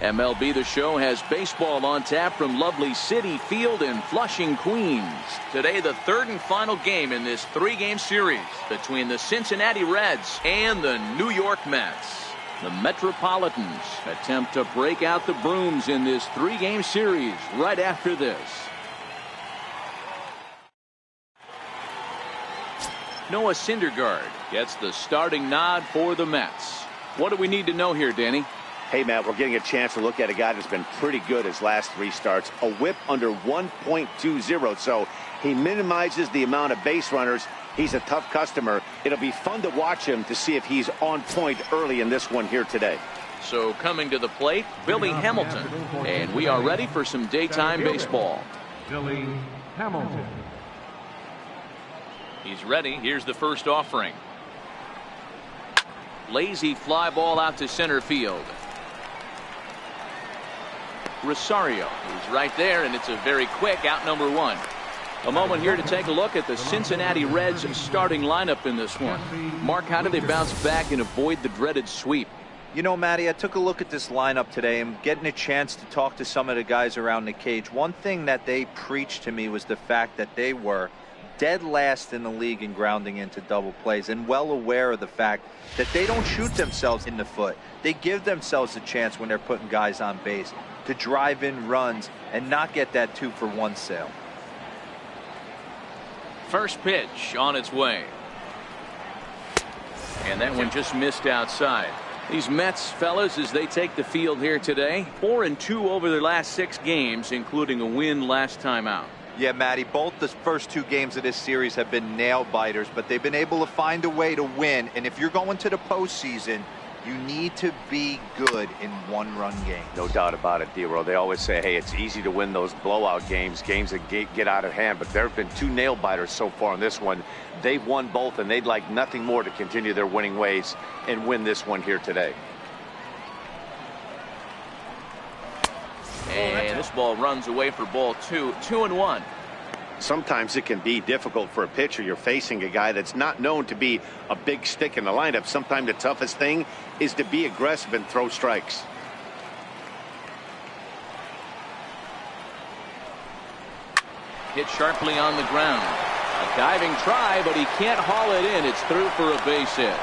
MLB The Show has baseball on tap from lovely Citi Field in Flushing, Queens. Today, the third and final game in this three-game series between the Cincinnati Reds and the New York Mets. The Metropolitans attempt to break out the brooms in this three-game series right after this. Noah Syndergaard gets the starting nod for the Mets. What do we need to know here, Danny? Hey, Matt, we're getting a chance to look at a guy that's been pretty good his last three starts. A whip under 1.20, so he minimizes the amount of base runners. He's a tough customer. It'll be fun to watch him to see if he's on point early in this one here today. So coming to the plate, Billy Hamilton. And we are ready for some daytime baseball. Billy Hamilton. He's ready. Here's the first offering. Lazy fly ball out to center field. Rosario is right there, and it's a very quick out number one. A moment here to take a look at the Cincinnati Reds starting lineup in this one. Mark, how do they bounce back and avoid the dreaded sweep? You know, Matty, I took a look at this lineup today and getting a chance to talk to some of the guys around the cage. One thing that they preached to me was the fact that they were dead last in the league in grounding into double plays, and well aware of the fact that they don't shoot themselves in the foot. They give themselves a chance when they're putting guys on base to drive in runs and not get that 2-for-1 sale. First pitch on its way. And that one just missed outside. These Mets, fellas, as they take the field here today, 4-2 over their last 6 games, including a win last time out. Yeah, Matty, both the first 2 games of this series have been nail biters, but they've been able to find a way to win. And if you're going to the postseason, you need to be good in one-run games. No doubt about it, D-Roll. They always say, hey, it's easy to win those blowout games that get out of hand. But there have been 2 nail-biters so far in this one. They've won both, and they'd like nothing more to continue their winning ways and win this one here today. And this ball runs away for ball 2. 2-1. Sometimes it can be difficult for a pitcher. You're facing a guy that's not known to be a big stick in the lineup. Sometimes the toughest thing is to be aggressive and throw strikes. Hit sharply on the ground. A diving try, but he can't haul it in. It's through for a base hit.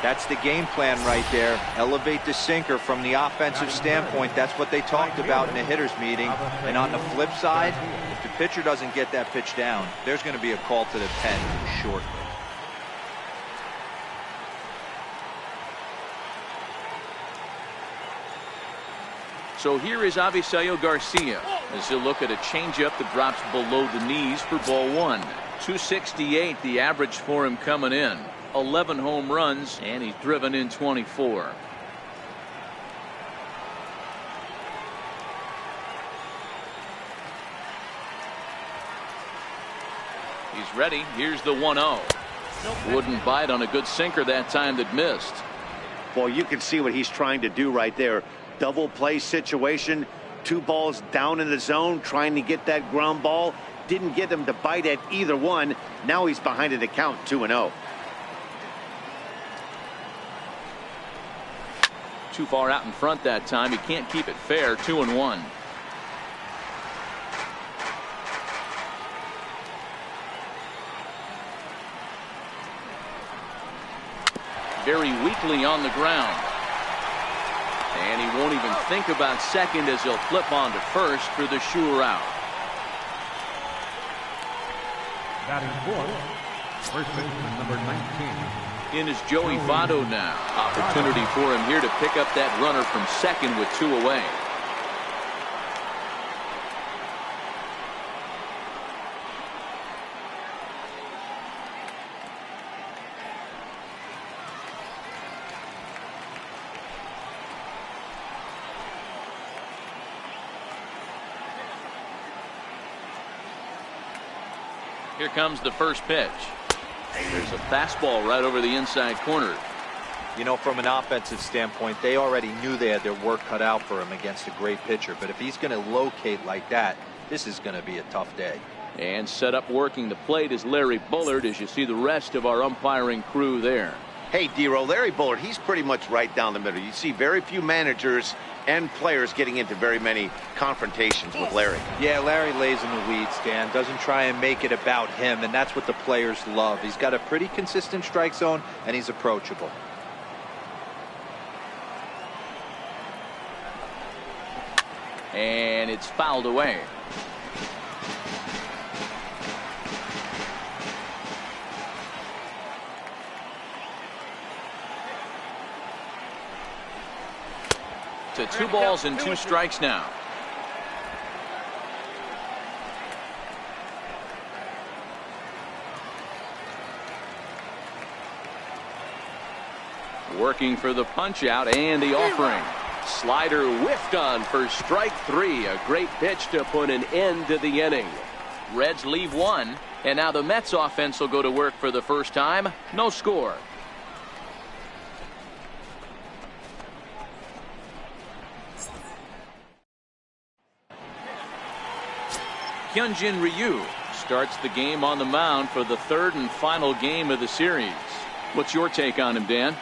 That's the game plan right there. Elevate the sinker from the offensive standpoint. That's what they talked about in the hitters meeting. And on the flip side, if the pitcher doesn't get that pitch down, there's going to be a call to the pen shortly. So here is Avisaíl Garcia as he'll look at a changeup that drops below the knees for ball 1. 268 the average for him coming in. 11 home runs, and he's driven in 24. He's ready. Here's the 1-0. Wouldn't bite on a good sinker that time that missed. Well, you can see what he's trying to do right there. Double play situation. 2 balls down in the zone, trying to get that ground ball. Didn't get him to bite at either one. Now he's behind an account 2-0. Too far out in front that time. He can't keep it fair. 2-1. Very weakly on the ground. And he won't even think about second as he'll flip on to first for the sure out. Batting fourth, first baseman number 19. In is Joey Votto now. Opportunity for him here to pick up that runner from second with 2 away. Here comes the first pitch. There's a fastball right over the inside corner. You know, from an offensive standpoint, they already knew they had their work cut out for him against a great pitcher. But if he's going to locate like that, this is going to be a tough day. And set up working the plate is Larry Bullard, as you see the rest of our umpiring crew there. Hey, D-Roll, Larry Bullard, he's pretty much right down the middle. You see very few managers and players getting into very many confrontations with Larry. Yeah, Larry lays in the weeds, Dan. Doesn't try and make it about him, and that's what the players love. He's got a pretty consistent strike zone, and he's approachable. And it's fouled away. To 2 balls and 2 strikes now. Working for the punch out and the offering. Slider whiffed on for strike 3. A great pitch to put an end to the inning. Reds leave 1, and now the Mets offense will go to work for the first time. No score. Hyunjin Ryu starts the game on the mound for the 3rd and final game of the series. What's your take on him, Dan?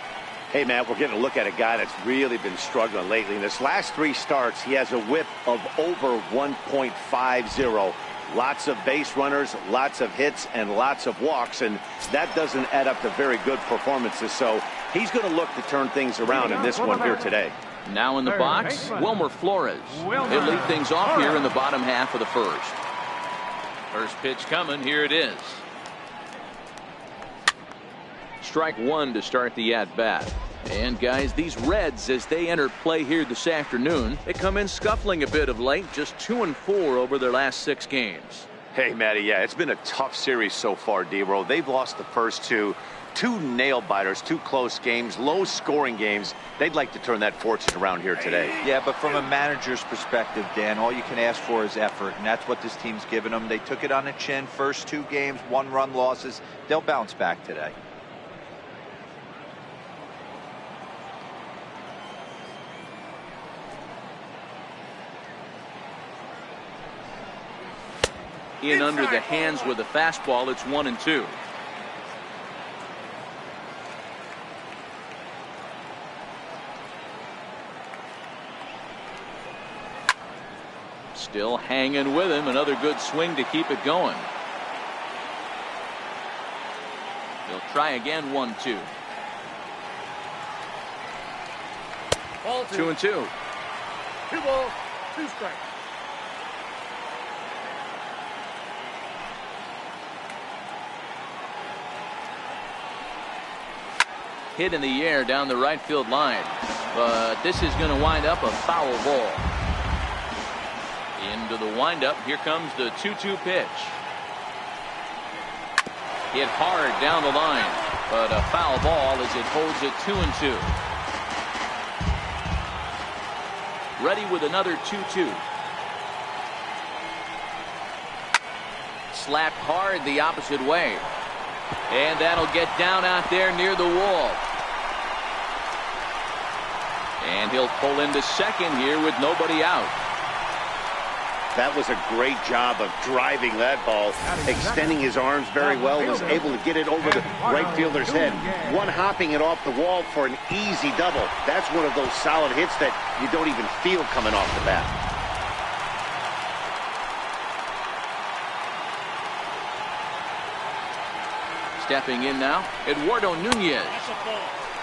Hey, Matt, we're getting a look at a guy that's really been struggling lately. In his last 3 starts, he has a whip of over 1.50. Lots of base runners, lots of hits, and lots of walks, and that doesn't add up to very good performances. So he's going to look to turn things around in this one here today. Now in the box, Wilmer Flores. He'll lead things off here in the bottom half of the first. First pitch coming. Here it is. Strike 1 to start the at-bat. And guys, these Reds, as they enter play here this afternoon, they come in scuffling a bit of late, just 2-4 over their last 6 games. Hey, Matty, yeah, it's been a tough series so far, D-Roll. They've lost the first 2 nail-biters, 2 close games, low-scoring games. They'd like to turn that fortune around here today. Yeah, but from a manager's perspective, Dan, all you can ask for is effort, and that's what this team's given them. They took it on the chin. First 2 games, 1-run losses. They'll bounce back today. In under the hands with a fastball. It's 1-2. Still hanging with him. Another good swing to keep it going. He'll try again. 1-2. 2-2. 2 balls, 2 strikes. Hit in the air down the right field line, but this is going to wind up a foul ball. Into the windup. Here comes the 2-2 pitch. Hit hard down the line, but a foul ball as it holds it 2-2. Ready with another 2-2. Slapped hard the opposite way, and that'll get down out there near the wall. And he'll pull into second here with nobody out. That was a great job of driving that ball, extending his arms very well, was able to get it over the right fielder's head. One hopping it off the wall for an easy double. That's one of those solid hits that you don't even feel coming off the bat. Stepping in now, Eduardo Nunez.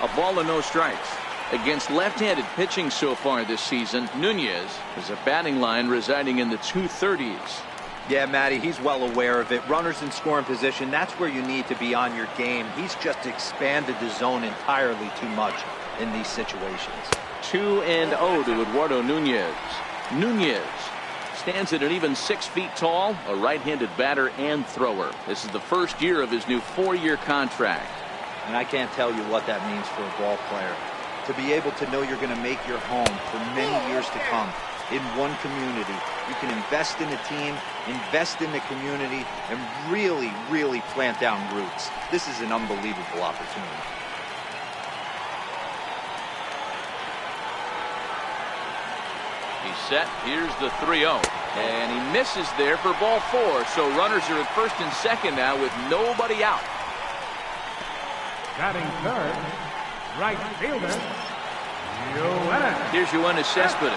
A ball and no strikes. Against left-handed pitching so far this season, Nunez is a batting line residing in the 230s. Yeah, Matty, he's well aware of it. Runners in scoring position, that's where you need to be on your game. He's just expanded the zone entirely too much in these situations. 2-0 to Eduardo Nunez. Nunez stands at an even 6 feet tall, a right-handed batter and thrower. This is the first year of his new 4-year contract. And I can't tell you what that means for a ball player. To be able to know you're going to make your home for many years to come in one community. You can invest in the team, invest in the community, and really, really plant down roots. This is an unbelievable opportunity. He's set. Here's the 3-0. And he misses there for ball 4. So runners are at first and second now with nobody out. Batting third, right fielder, Yoenis. Here's Yoenis Cespedes.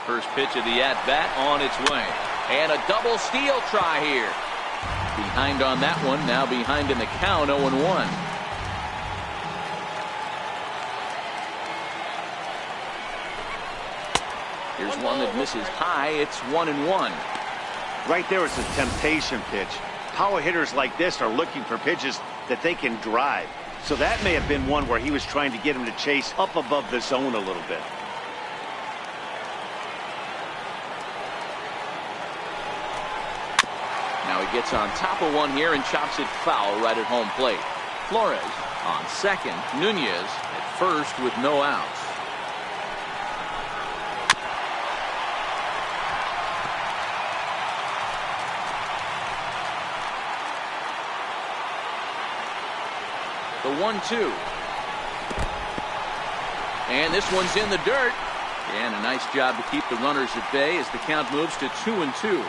First pitch of the at-bat on its way. And a double steal try here. Behind on that one, now behind in the count, 0-1. Here's one that misses high. It's 1-1. Right there is a temptation pitch. Power hitters like this are looking for pitches that they can drive. So that may have been one where he was trying to get him to chase up above the zone a little bit. Now he gets on top of one here and chops it foul right at home plate. Flores on second. Nunez at first with no outs. The 1-2. And this one's in the dirt. And a nice job to keep the runners at bay as the count moves to 2-2.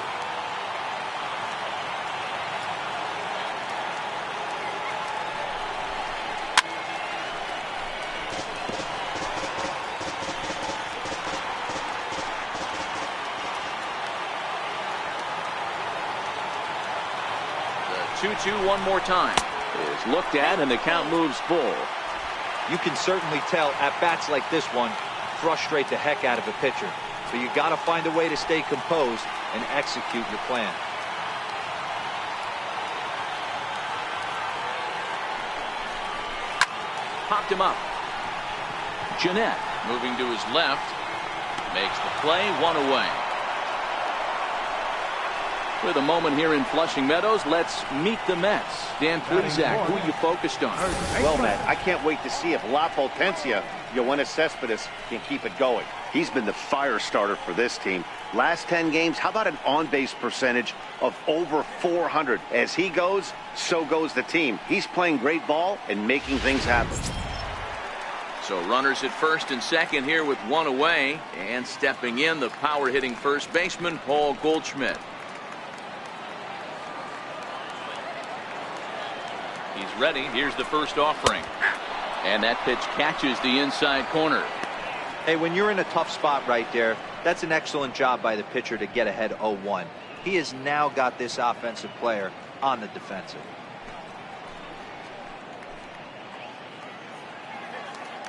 The 2-2 one more time. Is looked at and the count moves full. You can certainly tell at bats like this one frustrate the heck out of a pitcher. So you got to find a way to stay composed and execute your plan. Popped him up. Jeanette moving to his left. Makes the play, one away. With a moment here in Flushing Meadows, let's meet the Mets. Dan Plesac, who you focused on? Well, Matt, I can't wait to see if La Potencia, Yoenis Cespedes, can keep it going. He's been the fire starter for this team. Last 10 games, how about an on-base percentage of over 400? As he goes, so goes the team. He's playing great ball and making things happen. So runners at first and second here with one away. And stepping in, the power-hitting first baseman, Paul Goldschmidt. He's ready. Here's the first offering. And that pitch catches the inside corner. Hey, when you're in a tough spot right there, that's an excellent job by the pitcher to get ahead 0-1. He has now got this offensive player on the defensive.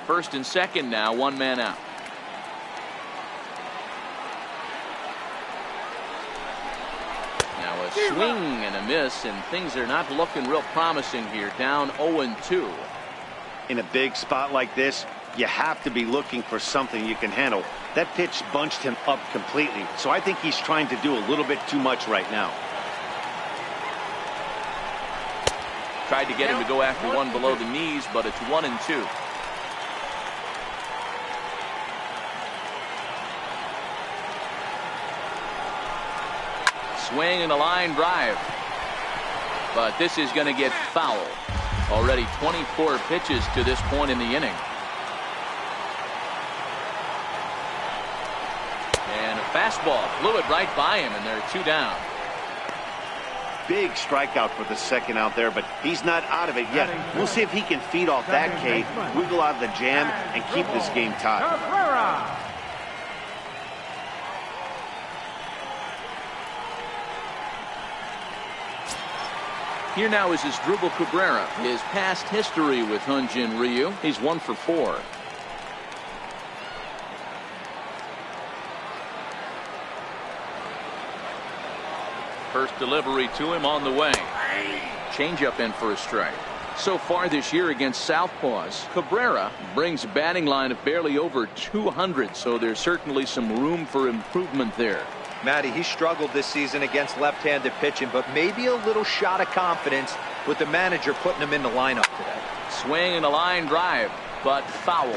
First and second now, one man out. Now a swing and a miss, and things are not looking real promising here. Down 0-2. In a big spot like this, you have to be looking for something you can handle. That pitch bunched him up completely, so I think he's trying to do a little bit too much right now. Tried to get him to go after one below the knees, but it's 1-2. Swing and a line drive. But this is going to get foul. Already 24 pitches to this point in the inning. And a fastball blew it right by him, and they're two down. Big strikeout for the second out there, but he's not out of it yet. We'll see if he can feed off that K, wiggle out of the jam, and keep this game tied. Cabrera. Here now is Asdrubal Cabrera. His past history with Hyunjin Ryu. He's 1 for 4. First delivery to him on the way. Changeup in for a strike. So far this year against Southpaws, Cabrera brings a batting line of barely over 200, so there's certainly some room for improvement there. Matty, he struggled this season against left-handed pitching, but maybe a little shot of confidence with the manager putting him in the lineup today. Swing and a line drive, but foul.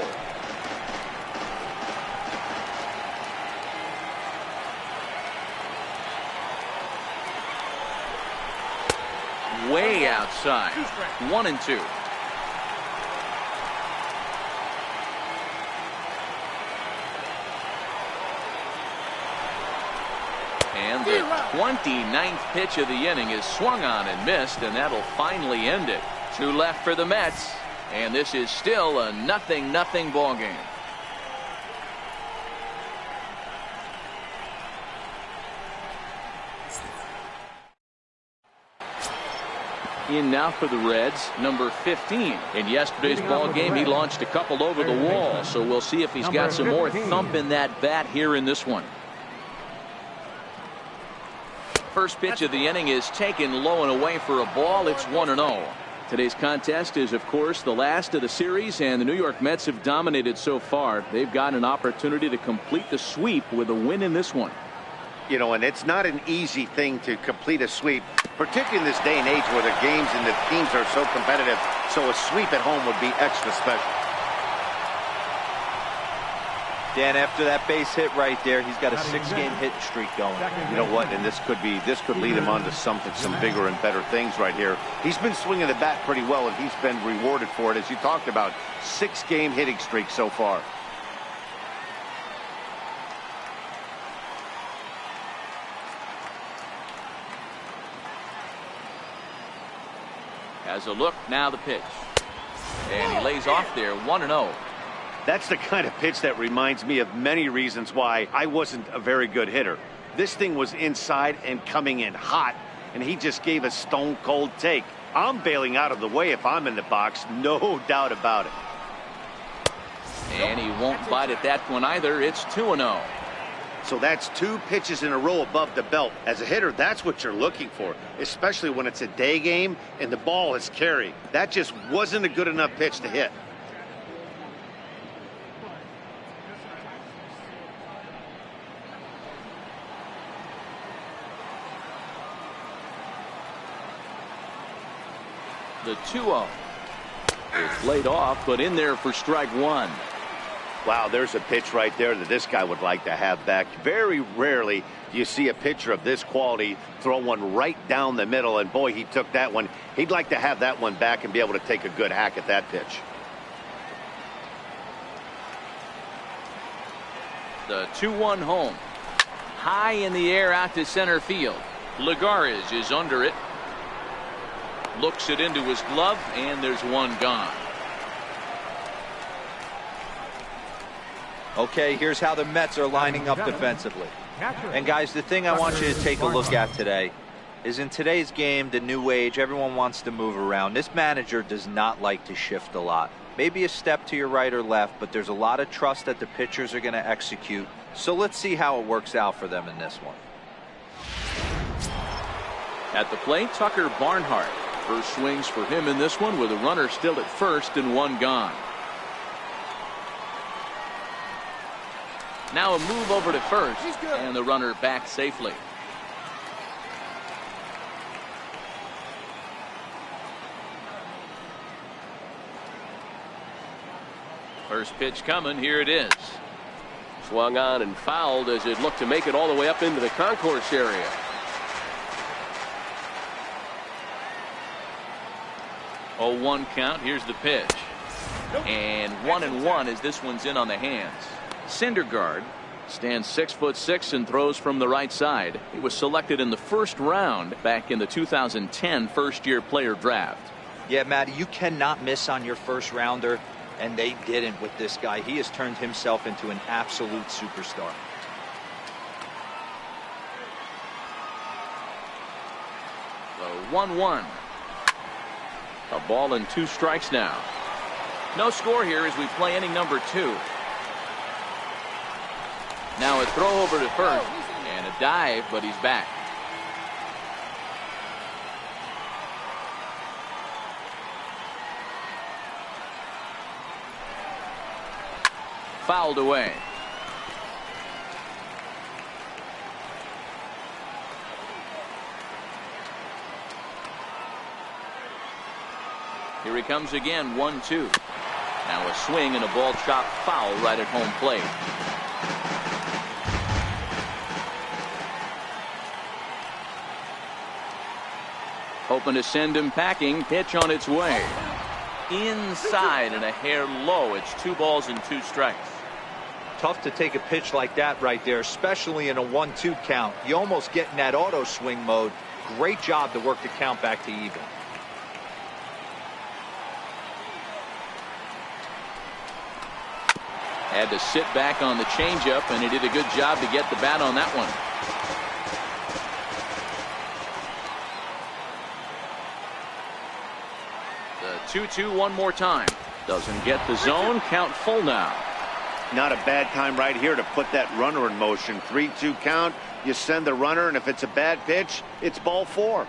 Way outside. 1-2. And the 29th pitch of the inning is swung on and missed, and that'll finally end it. 2 left for the Mets, and this is still a 0-0 ball game. In now for the Reds, number 15. In yesterday's ball game, he launched a couple over the wall, so we'll see if he's got some more thump in that bat here in this one. First pitch of the inning is taken low and away for a ball. It's 1-0. Today's contest is, of course, the last of the series, and the New York Mets have dominated so far. They've got an opportunity to complete the sweep with a win in this one. You know, and it's not an easy thing to complete a sweep, particularly in this day and age where the games and the teams are so competitive. So a sweep at home would be extra special. Dan, after that base hit right there, he's got a 6-game hit streak going. You know what? And this could lead him on to some bigger and better things right here. He's been swinging the bat pretty well, and he's been rewarded for it, as you talked about. 6-game hitting streak so far. As a look, now the pitch. And he lays off there, 1-0. That's the kind of pitch that reminds me of many reasons why I wasn't a very good hitter. This thing was inside and coming in hot, and he just gave a stone-cold take. I'm bailing out of the way if I'm in the box, no doubt about it. And he won't bite at that one either. It's 2-0. So that's 2 pitches in a row above the belt. As a hitter, that's what you're looking for, especially when it's a day game and the ball is carried. That just wasn't a good enough pitch to hit. The 2-0. It's laid off, but in there for strike 1. Wow, there's a pitch right there that this guy would like to have back. Very rarely do you see a pitcher of this quality throw one right down the middle, and boy, he took that one. He'd like to have that one back and be able to take a good hack at that pitch. The 2-1 home. High in the air out to center field. Lagares is under it. Looks it into his glove, and there's one gone. Okay, here's how the Mets are lining up defensively. And guys, the thing I want you to take a look at today is in today's game, the new age, everyone wants to move around. This manager does not like to shift a lot. Maybe a step to your right or left, but there's a lot of trust that the pitchers are going to execute. So let's see how it works out for them in this one. At the plate, Tucker Barnhart. First swings for him in this one with a runner still at first and one gone. Now a move over to first, and the runner back safely. First pitch coming, here it is. Swung on and fouled as it looked to make it all the way up into the concourse area. Oh, 1 count. Here's the pitch. And 1-1 as this one's in on the hands. Syndergaard stands 6'6" and throws from the right side. He was selected in the first round back in the 2010 first-year player draft. Yeah, Matty, you cannot miss on your first rounder, and they didn't with this guy. He has turned himself into an absolute superstar. The 1-1. A ball and 2 strikes now. No score here as we play inning number 2. Now a throw over to first and a dive, but he's back. Fouled away. Here he comes again, 1-2. Now a swing and a ball chopped foul right at home plate. Hoping to send him packing. Pitch on its way. Inside and a hair low. It's 2 balls and 2 strikes. Tough to take a pitch like that right there, especially in a 1-2 count. You almost get in that auto swing mode. Great job to work the count back to even. Had to sit back on the changeup, and he did a good job to get the bat on that one. The 2-2 one more time. Doesn't get the zone. Count full now. Not a bad time right here to put that runner in motion. 3-2 count. You send the runner, and if it's a bad pitch, it's ball 4.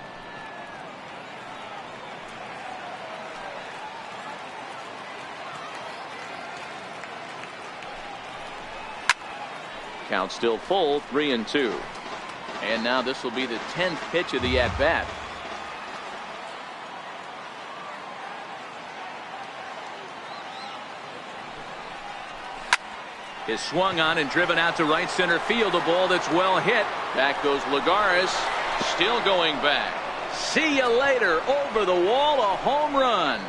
Count still full, 3-2. And now this will be the 10th pitch of the at-bat. Is swung on and driven out to right center field. A ball that's well hit. Back goes Lagares. Still going back. See you later. Over the wall, a home run.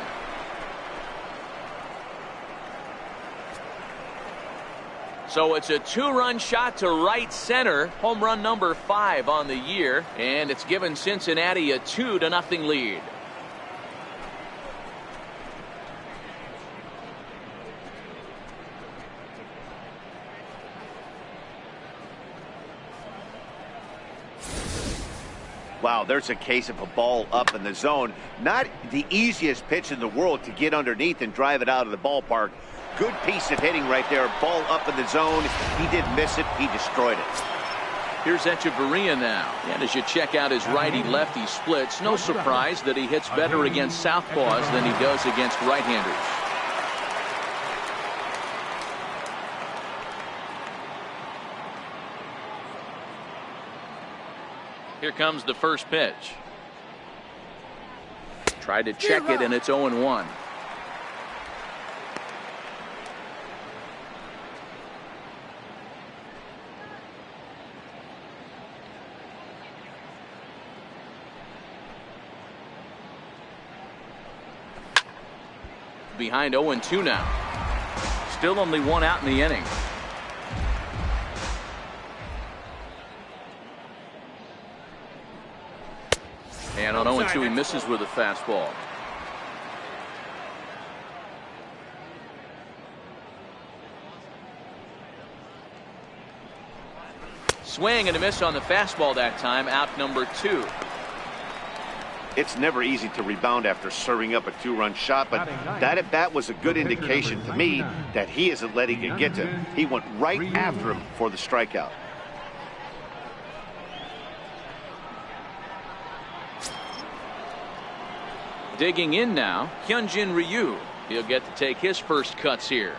So it's a 2-run shot to right center. Home run number 5 on the year. And it's given Cincinnati a 2-0 lead. Wow, there's a case of a ball up in the zone. Not the easiest pitch in the world to get underneath and drive it out of the ballpark. Good piece of hitting right there. Ball up in the zone. He didn't miss it. He destroyed it. Here's Echeverria now. And as you check out his righty-lefty splits, no surprise that he hits better against southpaws than he does against right-handers. Here comes the first pitch. Tried to check it, and it's 0-1. Behind 0-2 now. Still only 1 out in the inning. And on 0-2, he misses with a fastball. Swing and a miss on the fastball that time. Out number 2. It's never easy to rebound after serving up a 2-run shot, but that at bat was a good indication to me that he isn't letting it get to him. He went right after him for the strikeout. Digging in now, Hyunjin Ryu. He'll get to take his first cuts here.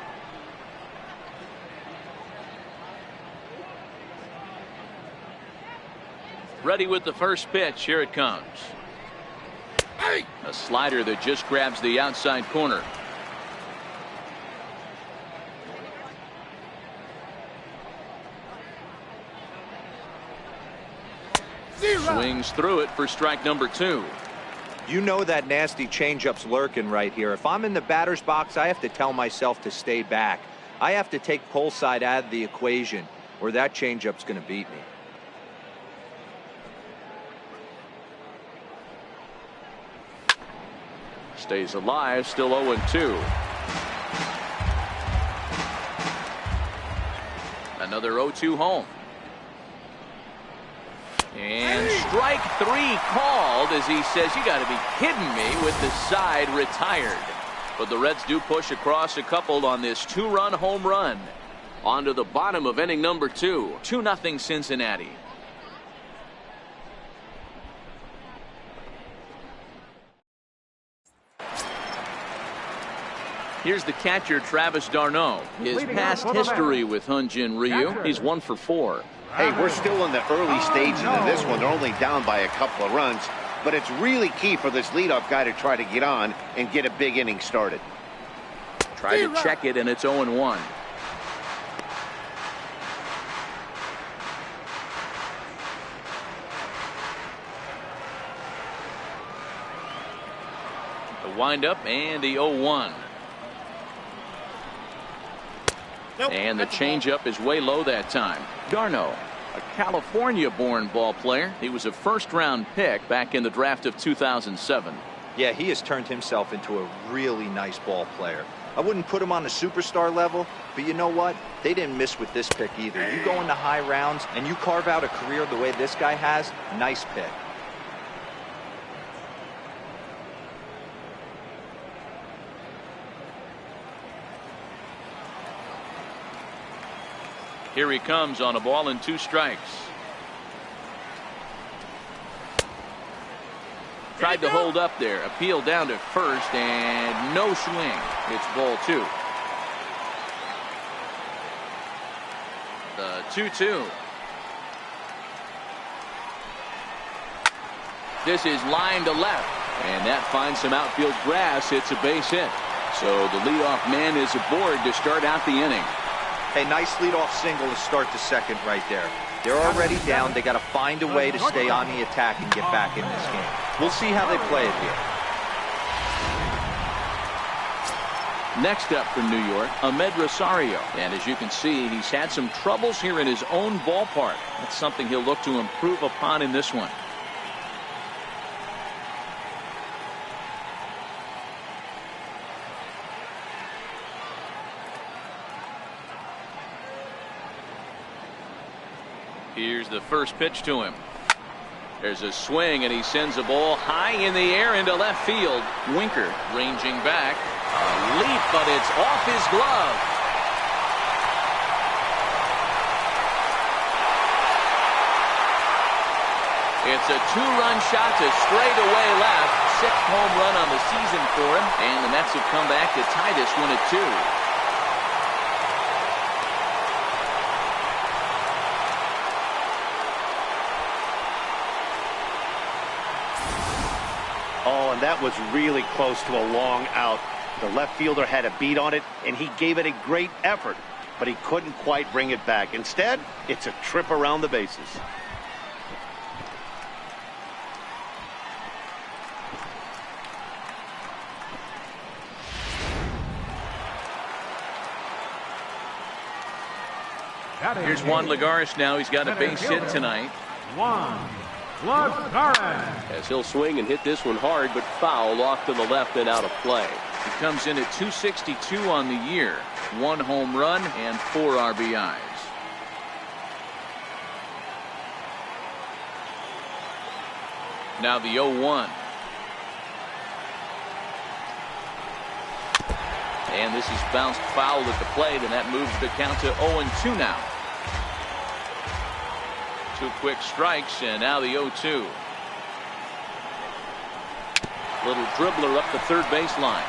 Ready with the first pitch. Here it comes. A slider that just grabs the outside corner. Swings through it for strike number 2. You know that nasty changeup's lurking right here. If I'm in the batter's box, I have to tell myself to stay back. I have to take pull side out of the equation, or that changeup's going to beat me. Stays alive, still 0-2. Another 0-2 home. And strike 3 called as he says, you got to be kidding me, with the side retired. But the Reds do push across a couple on this 2-run home run. On to the bottom of inning number 2. 2-0 Cincinnati. Here's the catcher, Travis d'Arnaud. His past history with Hyunjin Ryu, he's 1 for 4. Hey, we're still in the early stages of this one. They're only down by a couple of runs, but it's really key for this leadoff guy to try to get on and get a big inning started. Try to check it, and it's 0-1. The windup and the 0-1. And the changeup is way low that time. Darno, a California-born ball player. He was a first-round pick back in the draft of 2007. Yeah, he has turned himself into a really nice ball player. I wouldn't put him on the superstar level, but you know what? They didn't miss with this pick either. You go into high rounds and you carve out a career the way this guy has, nice pick. Here he comes on a ball and 2 strikes. Tried to hold up there. Appeal down to first and no swing. It's ball 2. The 2-2. This is line to left. And that finds some outfield grass. It's a base hit. So the leadoff man is aboard to start out the inning. Hey, nice leadoff single to start the second right there. They're already down. They got to find a way to stay on the attack and get back in this game. We'll see how they play it here. Next up from New York, Ahmed Rosario. And as you can see, he's had some troubles here in his own ballpark. That's something he'll look to improve upon in this one. Here's the first pitch to him. There's a swing, and he sends a ball high in the air into left field. Winker ranging back. A leap, but it's off his glove. It's a 2-run shot to straightaway left. 6th home run on the season for him. And the Mets have come back to tie this one at 2. Oh, and that was really close to a long out. The left fielder had a beat on it, and he gave it a great effort, but he couldn't quite bring it back. Instead, it's a trip around the bases. Here's Juan Lagares now. He's got a base hit tonight. Juan Lagares. As he'll swing and hit this one hard, but foul off to the left and out of play. He comes in at 262 on the year. 1 home run and 4 RBIs. Now the 0-1. And this is bounced foul at the plate, and that moves the count to 0-2 now. 2 quick strikes, and now the 0-2. Little dribbler up the third baseline.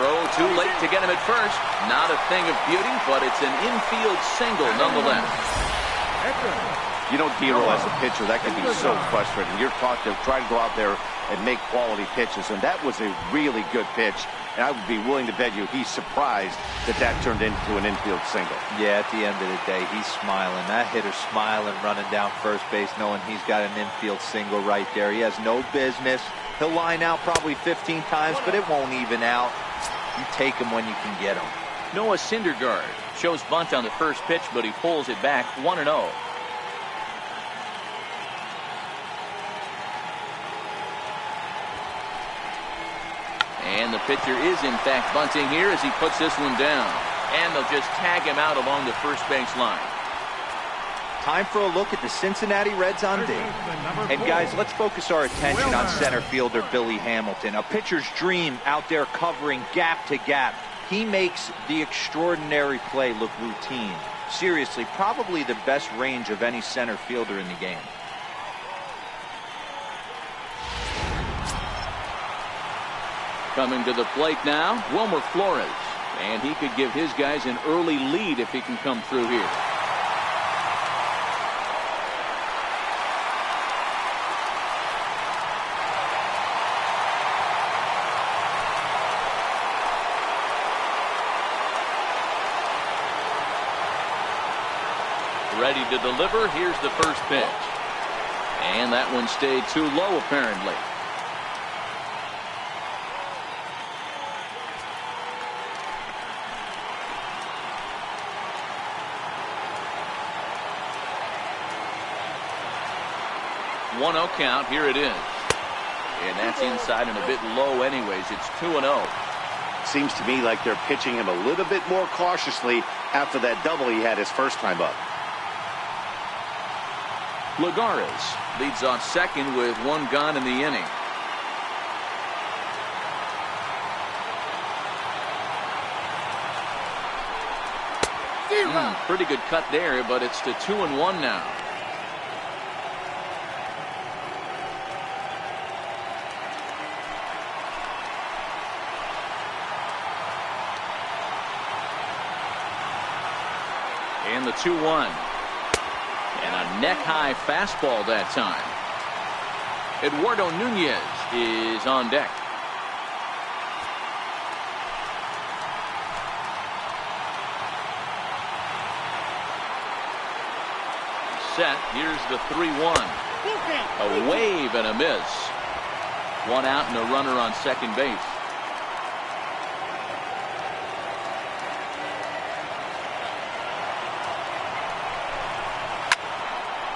Throw too late to get him at first. Not a thing of beauty, but it's an infield single nonetheless. You know, Dero, as a pitcher, that can be so frustrating. You're taught to try to go out there and make quality pitches, and that was a really good pitch. And I would be willing to bet you he's surprised that that turned into an infield single. Yeah, at the end of the day, he's smiling. That hitter's smiling, running down first base, knowing he's got an infield single right there. He has no business. He'll line out probably 15 times, but it won't even out. You take him when you can get him. Noah Syndergaard shows bunt on the first pitch, but he pulls it back 1-0. And the pitcher is in fact bunting here as he puts this one down. And they'll just tag him out along the first base line. Time for a look at the Cincinnati Reds on D. And guys, let's focus our attention on center fielder Billy Hamilton. A pitcher's dream out there covering gap to gap. He makes the extraordinary play look routine. Seriously, probably the best range of any center fielder in the game. Coming to the plate now, Wilmer Flores. And he could give his guys an early lead if he can come through here. Ready to deliver. Here's the first pitch. And that one stayed too low apparently. 1-0 count. Here it is. And that's inside and a bit low anyways. It's 2-0. Seems to me like they're pitching him a little bit more cautiously after that double he had his first time up. Lagares leads off second with one gone in the inning. Pretty good cut there, but it's to 2-1 now. And the 2-1. And a neck-high fastball that time. Eduardo Nunez is on deck. Set. Here's the 3-1. A wave and a miss. One out and a runner on second base.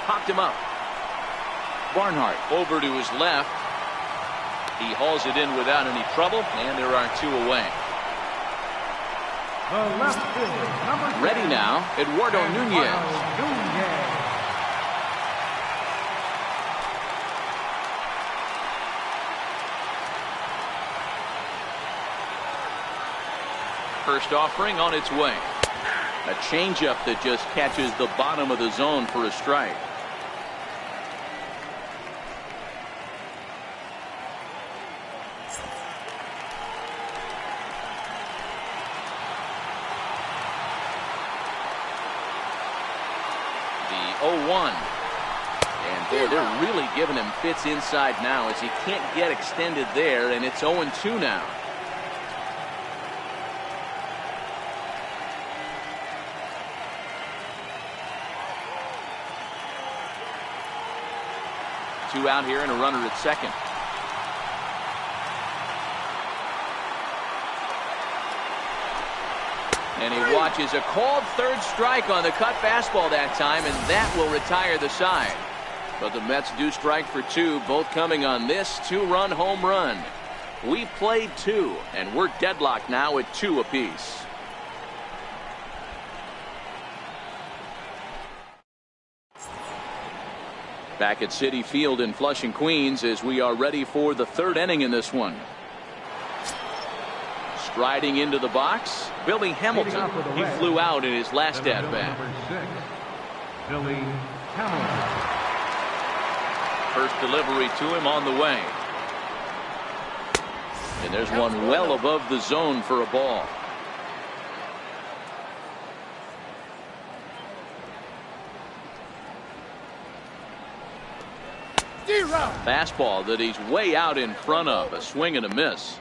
Popped him up. Barnhart over to his left. He hauls it in without any trouble, and there are two away. The left fielder, number 10, Ready now, Eduardo Nunez. First offering on its way. A changeup that just catches the bottom of the zone for a strike. The 0-1. And boy, they're really giving him fits inside now as he can't get extended there, and it's 0-2 now. Two out here and a runner at second. And he watches a called third strike on the cut fastball that time, and that will retire the side. But the Mets do strike for two, both coming on this two-run home run. We played two, and we're deadlocked now at 2 apiece. Back at Citi Field in Flushing, Queens, as we are ready for the third inning in this one. Striding into the box, Billy Hamilton. He flew out in his last at-bat. Billy Hamilton. First delivery to him on the way. And there's one well above the zone for a ball. Fastball that he's way out in front of. A swing and a miss.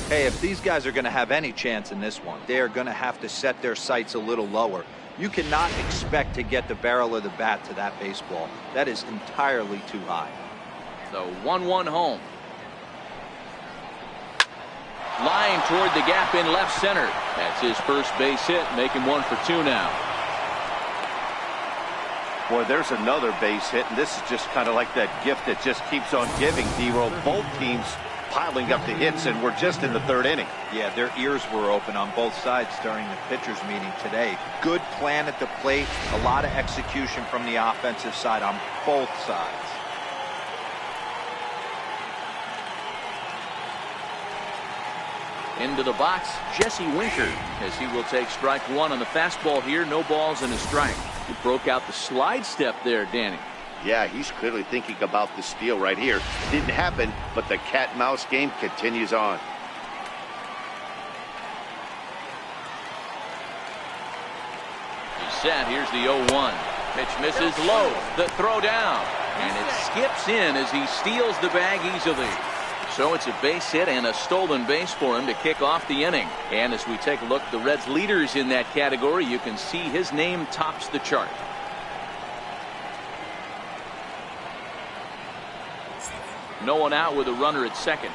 Hey, if these guys are going to have any chance in this one, they are going to have to set their sights a little lower. You cannot expect to get the barrel of the bat to that baseball. That is entirely too high. So 1-1 home. Line toward the gap in left center. That's his first base hit, making 1 for 2 now. Boy, there's another base hit, and this is just kind of like that gift that just keeps on giving, D-Roll. Both teams piling up the hits, and we're just in the third inning. Yeah, their ears were open on both sides during the pitchers meeting today. Good plan at the plate, a lot of execution from the offensive side on both sides. Into the box, Jesse Winker, as he will take strike one on the fastball here. No balls and a strike. He broke out the slide step there, Danny. Yeah, he's clearly thinking about the steal right here. Didn't happen, but the cat-mouse game continues on. He's set. Here's the 0-1. Pitch misses low. The throw down. And it skips in as he steals the bag easily. So it's a base hit and a stolen base for him to kick off the inning. And as we take a look at the Reds' leaders in that category, you can see his name tops the chart. No one out with a runner at second.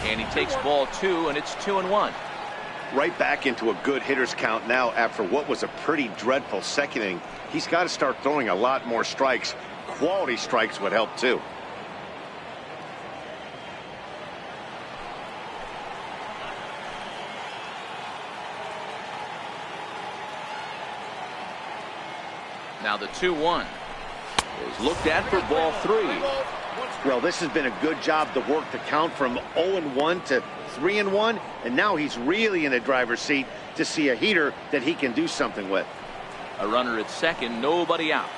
And he takes ball 2, and it's 2-1. Right back into a good hitter's count now after what was a pretty dreadful second inning. He's got to start throwing a lot more strikes. Quality strikes would help too. Now the 2-1 is looked at for ball 3. Well, this has been a good job to work the count from 0-1 to 3-1, and now he's really in the driver's seat to see a heater that he can do something with. A runner at second, nobody out.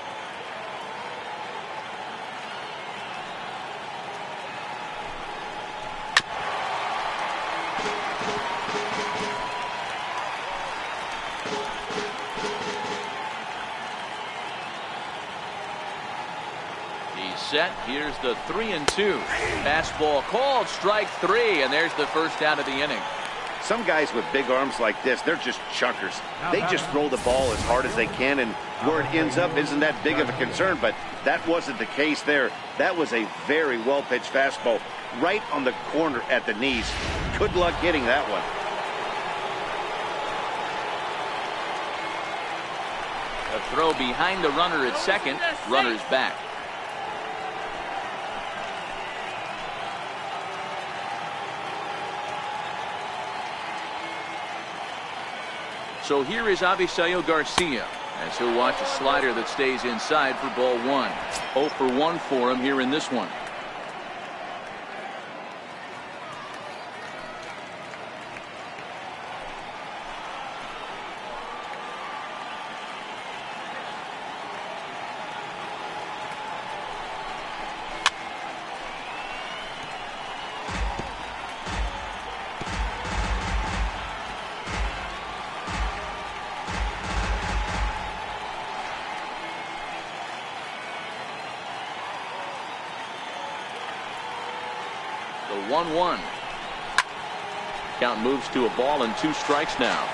Set. Here's the 3-2. Fastball called, strike 3, and there's the first out of the inning. Some guys with big arms like this, they're just chuckers. They just throw the ball as hard as they can, and where it ends up isn't that big of a concern, but that wasn't the case there. That was a very well-pitched fastball right on the corner at the knees. Good luck hitting that one. A throw behind the runner at second. Runner's back. So here is Avisaíl Garcia as he'll watch a slider that stays inside for ball 1. 0 for 1 for him here in this one. The 1-1. Count moves to a ball and 2 strikes now.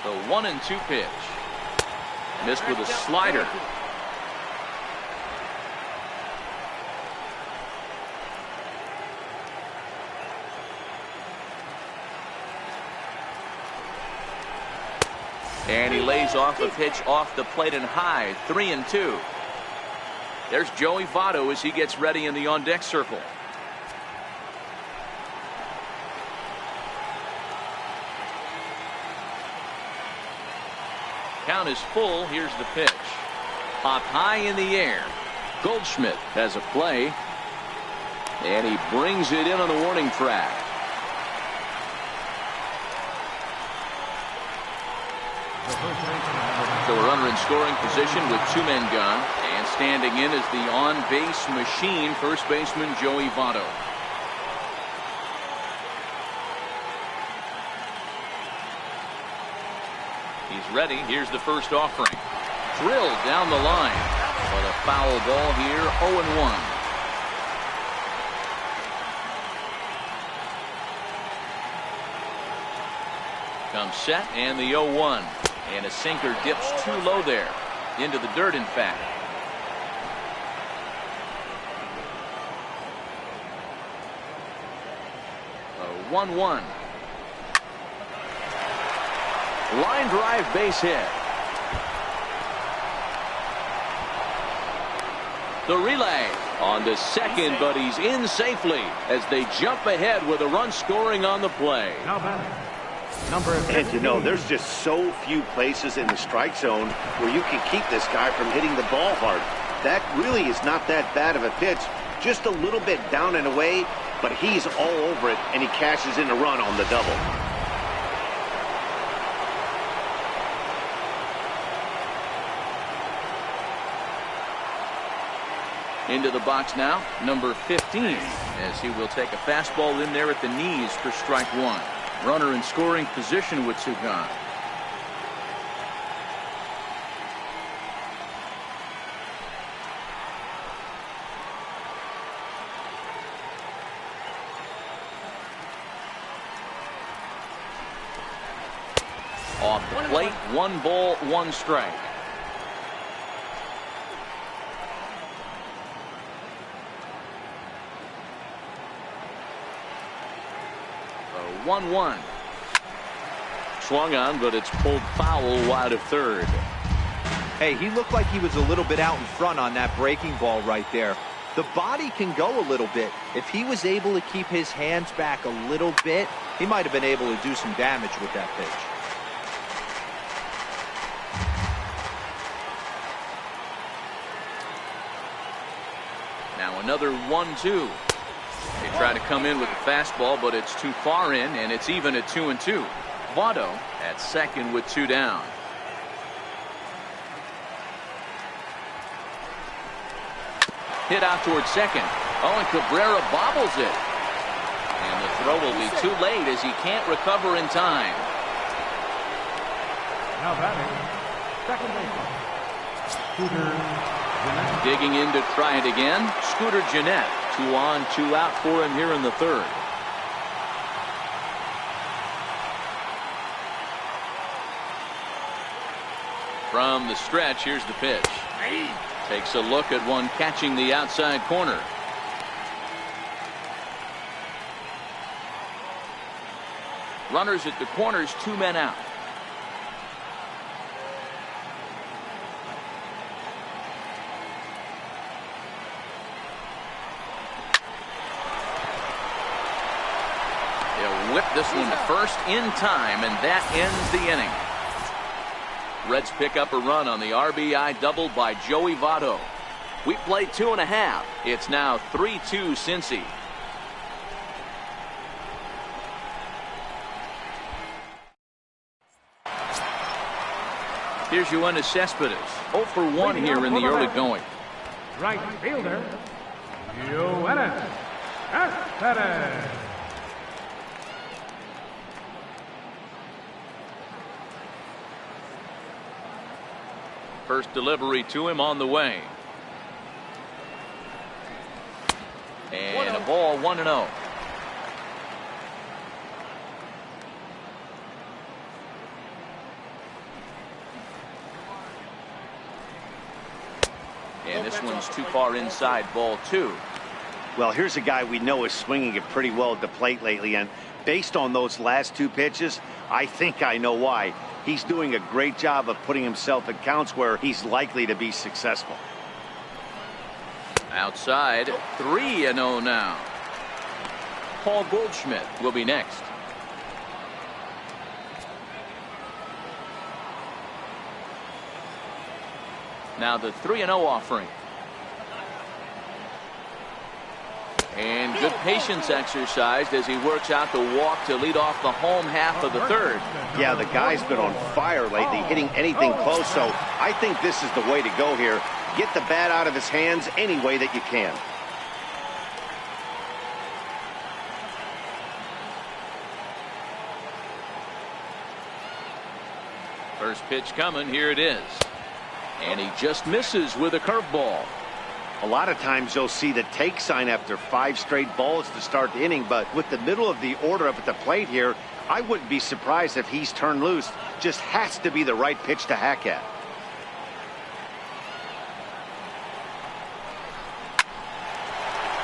The 1-2 pitch. Missed with a slider. And he lays off a pitch off the plate and high. 3-2. There's Joey Votto as he gets ready in the on-deck circle. Count is full. Here's the pitch. Popped high in the air. Goldschmidt has a play. And he brings it in on the warning track. So a runner in scoring position with 2 men gone, and standing in is the on-base machine, first baseman Joey Votto. He's ready. Here's the first offering. Drilled down the line, but a foul ball here. 0-1. Comes set and the 0-1. And a sinker dips too low there. Into the dirt, in fact. A 1-1. Line drive, base hit. The relay on the second, but he's in safely as they jump ahead with a run scoring on the play. Now batting, number 15. And you know, there's just so few places in the strike zone where you can keep this guy from hitting the ball hard. That really is not that bad of a pitch. Just a little bit down and away, but he's all over it, and he cashes in a run on the double. Into the box now, number 15, as he will take a fastball in there at the knees for strike 1. Runner in scoring position with 2 gone. Off the plate, 1 ball, 1 strike. 1-1. Swung on, but it's pulled foul wide of third. Hey, he looked like he was a little bit out in front on that breaking ball right there. The body can go a little bit. If he was able to keep his hands back a little bit, he might have been able to do some damage with that pitch. Now another 1-2. They try to come in with the fastball, but it's too far in, and it's even at 2-2. Votto at second with 2 down. Hit out towards second. Oh, and Cabrera bobbles it. And the throw will be too late as he can't recover in time. Now batting, second baseman, Scooter Gennett. Digging in to try it again, Scooter Gennett. 2 on, 2 out for him here in the third. From the stretch, here's the pitch. Takes a look at one catching the outside corner. Runners at the corners, 2 men out. They'll whip this one to first in time, and that ends the inning. Reds pick up a run on the RBI double by Joey Votto. We played 2.5. It's now 3-2 Cincy. Here's Yoenis Cespedes. 0 for 1 here in the early going. Right fielder, Yoenis Cespedes. First delivery to him on the way. And a ball, 1-0. And this one's too far inside, ball 2. Well, here's a guy we know is swinging it pretty well at the plate lately, and based on those last 2 pitches, I think I know why. He's doing a great job of putting himself in counts where he's likely to be successful. Outside, 3-0 now. Paul Goldschmidt will be next. Now the 3-0 offering. And good patience exercised as he works out the walk to lead off the home half of the third. Yeah, the guy's been on fire lately, hitting anything close, so I think this is the way to go here. Get the bat out of his hands any way that you can. First pitch coming, here it is. And he just misses with a curveball. A lot of times you'll see the take sign after 5 straight balls to start the inning, but with the middle of the order up at the plate here, I wouldn't be surprised if he's turned loose. Just has to be the right pitch to hack at.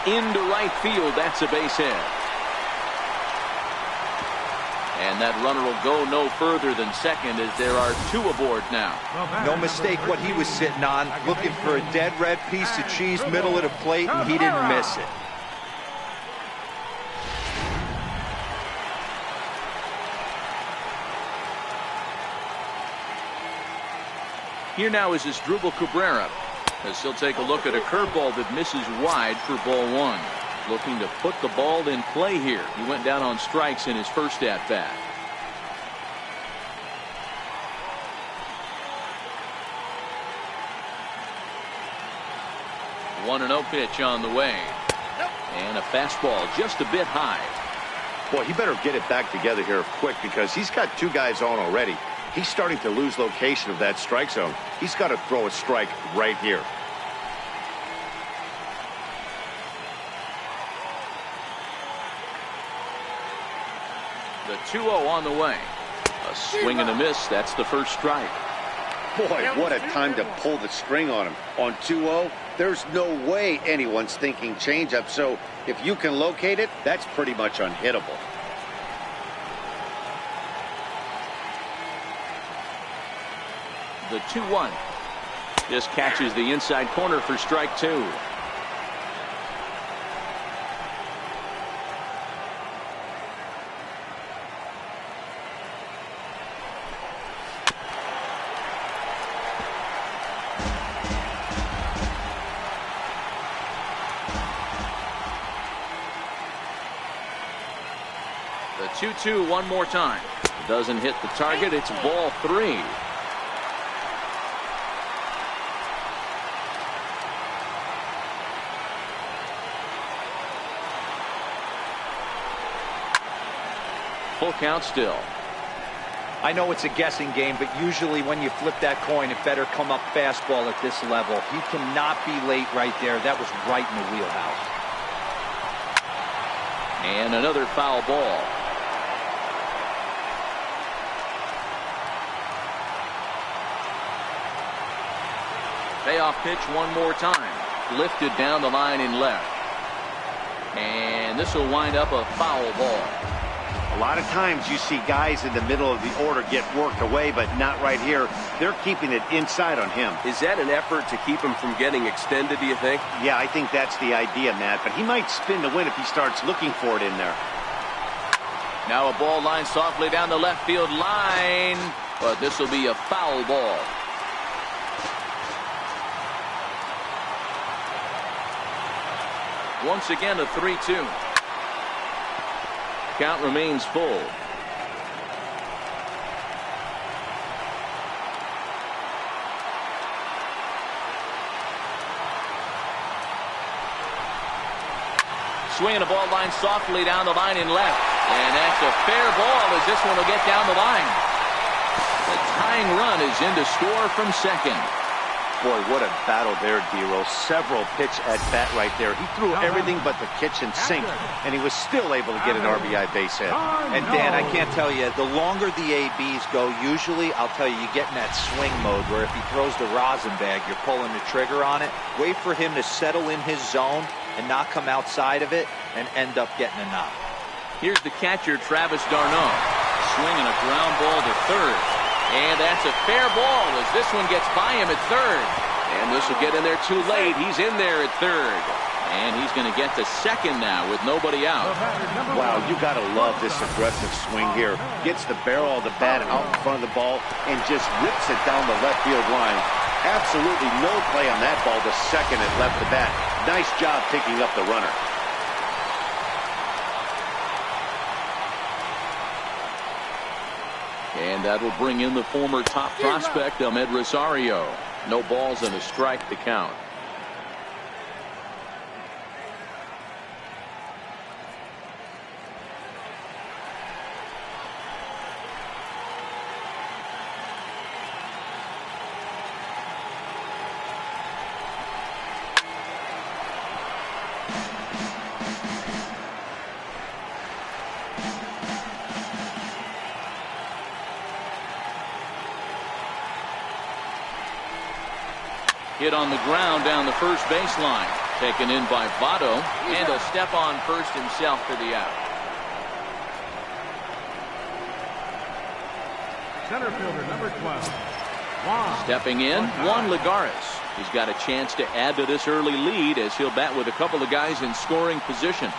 Into right field, that's a base hit. And that runner will go no further than second as there are 2 aboard now. No mistake what he was sitting on, looking for a dead red piece of cheese middle of the plate, and he didn't miss it. Here now is Asdrubal Cabrera as he'll take a look at a curveball that misses wide for ball 1. Looking to put the ball in play here. He went down on strikes in his first at-bat. One 1-0 pitch on the way. And a fastball just a bit high. Boy, he better get it back together here quick because he's got 2 guys on already. He's starting to lose location of that strike zone. He's got to throw a strike right here. The 2-0 on the way. A swing and a miss. That's the first strike. Boy, what a time to pull the string on him. On 2-0, there's no way anyone's thinking changeup. So if you can locate it, that's pretty much unhittable. the 2-1. This catches the inside corner for strike 2. The 2-2 one more time. Doesn't hit the target. It's ball 3. Full count still. I know it's a guessing game, but usually when you flip that coin, it better come up fastball at this level. He cannot be late right there. That was right in the wheelhouse. And another foul ball. Payoff pitch one more time. Lifted down the line in left. And this will wind up a foul ball. A lot of times you see guys in the middle of the order get worked away, but not right here. They're keeping it inside on him. Is that an effort to keep him from getting extended, do you think? Yeah, I think that's the idea, Matt. But he might spin to win if he starts looking for it in there. Now a ball line softly down the left field line. But this will be a foul ball. Once again a 3-2. Count remains full. Swinging a ball line softly down the line in left. And that's a fair ball as this one will get down the line. The tying run is in to score from second. Boy, what a battle there, D-Roll. Several pitch at bat right there. He threw everything but the kitchen sink, and he was still able to get an RBI base hit. And Dan, I can't tell you, the longer the ABs go, usually, I'll tell you, you get in that swing mode where if he throws the rosin bag, you're pulling the trigger on it. Wait for him to settle in his zone and not come outside of it and end up getting a knock. Here's the catcher, Travis d'Arnaud. Swinging a ground ball to third. And that's a fair ball as this one gets by him at third. And this will get in there too late. He's in there at third. And he's going to get to second now with nobody out. Wow, you got to love this aggressive swing here. Gets the barrel of the bat out in front of the ball and just rips it down the left field line. Absolutely no play on that ball to second and left the bat. Nice job picking up the runner. And that will bring in the former top prospect, Ahmed Rosario. No balls and a strike to count. Hit on the ground down the first baseline. Taken in by Votto. And a step on first himself for the out. Center fielder number 12. Juan. Stepping in, Juan Lagares. He's got a chance to add to this early lead as he'll bat with a couple of guys in scoring position.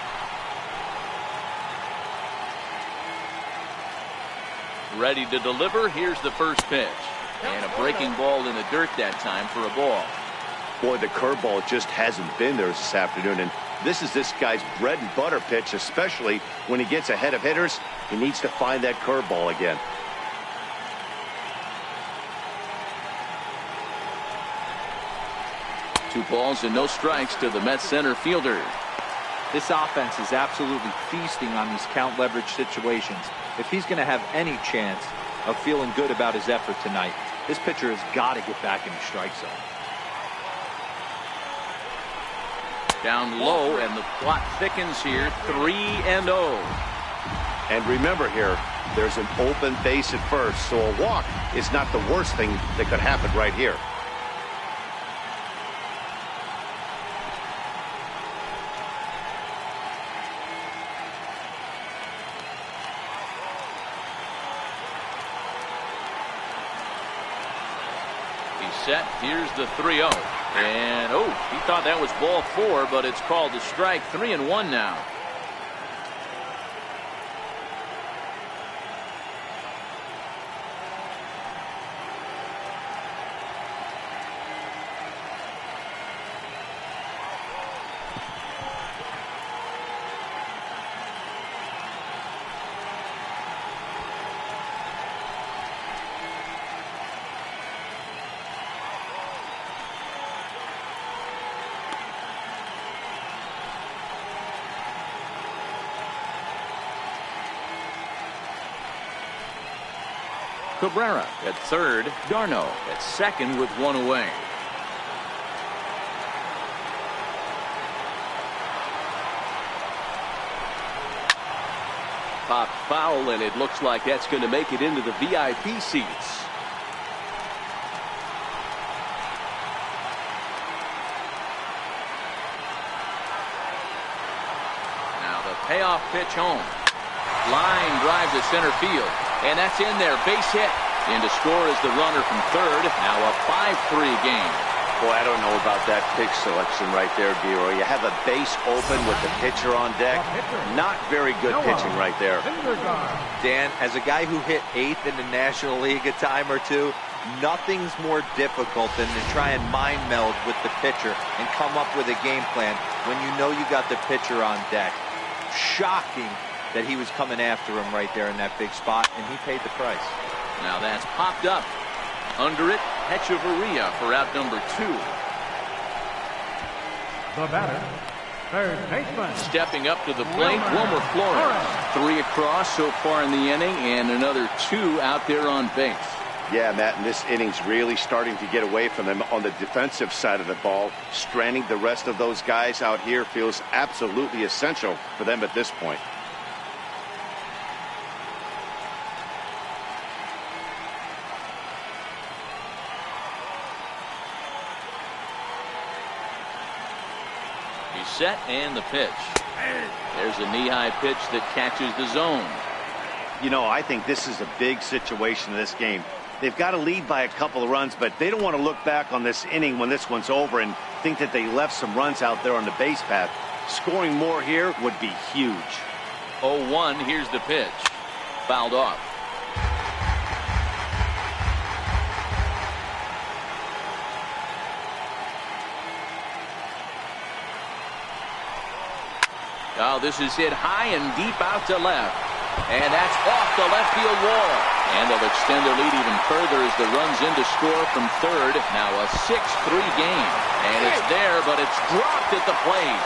Ready to deliver. Here's the first pitch. And a breaking ball in the dirt that time for a ball. Boy, the curveball just hasn't been there this afternoon, and this is this guy's bread and butter pitch, especially when he gets ahead of hitters. He needs to find that curveball again. Two balls and no strikes to the Mets center fielder. This offense is absolutely feasting on these count leverage situations. If he's going to have any chance of feeling good about his effort tonight, this pitcher has got to get back in the strike zone. Down low, and the plot thickens here. 3-0. And remember here, there's an open base at first, so a walk is not the worst thing that could happen right here. Here's the 3-0. And, he thought that was ball 4, but it's called a strike. 3-1 now. Cabrera at third. Darno at second with one away. Popped foul, and it looks like that's going to make it into the VIP seats. Now the payoff pitch home. Line drive to center field. And that's in there. Base hit. In to score is the runner from third. Now a 5-3 game. Boy, I don't know about that pitch selection right there, D-Roy. You have a base open with the pitcher on deck. Not very good pitching right there. Dan, as a guy who hit 8th in the National League a time or two, nothing's more difficult than to try and mind meld with the pitcher and come up with a game plan when you know you got the pitcher on deck. Shocking that he was coming after him right there in that big spot, and he paid the price. Now that's popped up. Under it, Hechavarria for out number 2. The batter, third baseman. Stepping up to the plate, Wilmer Flores. 3 across so far in the inning, and another 2 out there on base. Yeah, Matt, and this inning's really starting to get away from them on the defensive side of the ball. Stranding the rest of those guys out here feels absolutely essential for them at this point. Set and the pitch. There's a knee-high pitch that catches the zone. You know, I think this is a big situation in this game. They've got to lead by a couple of runs, but they don't want to look back on this inning when this one's over and think that they left some runs out there on the base path. Scoring more here would be huge. 0-1. Here's the pitch. Fouled off. Oh, this is hit high and deep out to left. And that's off the left field wall. And they'll extend their lead even further as the runs in to score from third. Now a 6-3 game. And it's there, but it's dropped at the plate.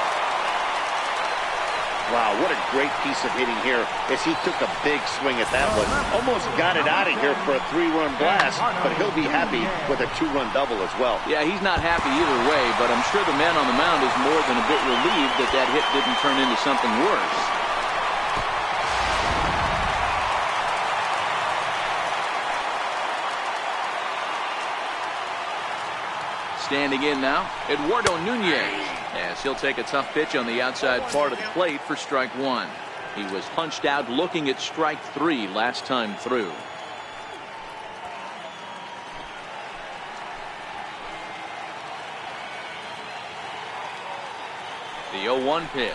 Wow, what a great piece of hitting here as he took a big swing at that one. Almost got it out of here for a 3-run blast, but he'll be happy with a 2-run double as well. Yeah, he's not happy either way, but I'm sure the man on the mound is more than a bit relieved that that hit didn't turn into something worse. Standing in now, Eduardo Nunez. As he'll take a tough pitch on the outside part of the plate for strike 1. He was punched out looking at strike 3 last time through. The 0-1 pitch.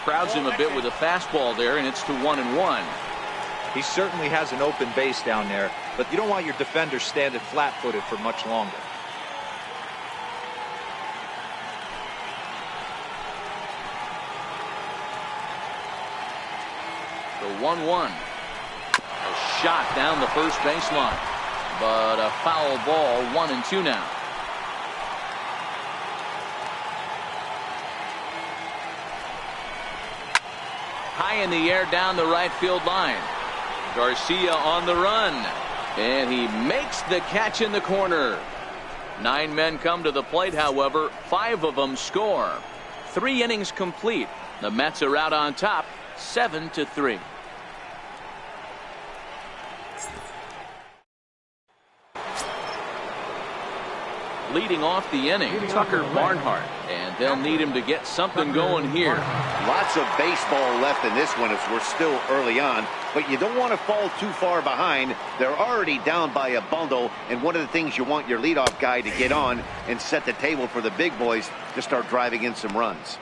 Crowds him a bit with a fastball there, and it's to 1-1. He certainly has an open base down there, but you don't want your defender standing flat-footed for much longer. The 1-1. A shot down the first baseline, but a foul ball. 1-2 now. High in the air down the right field line. Garcia on the run, and he makes the catch in the corner. 9 men come to the plate, however, 5 of them score. 3 innings complete. The Mets are out on top, 7-3. Leading off the inning, Tucker Barnhart. And they'll need him to get something going here. Lots of baseball left in this one as we're still early on, but you don't want to fall too far behind. They're already down by a bundle, and one of the things you want your leadoff guy to get on and set the table for the big boys to start driving in some runs.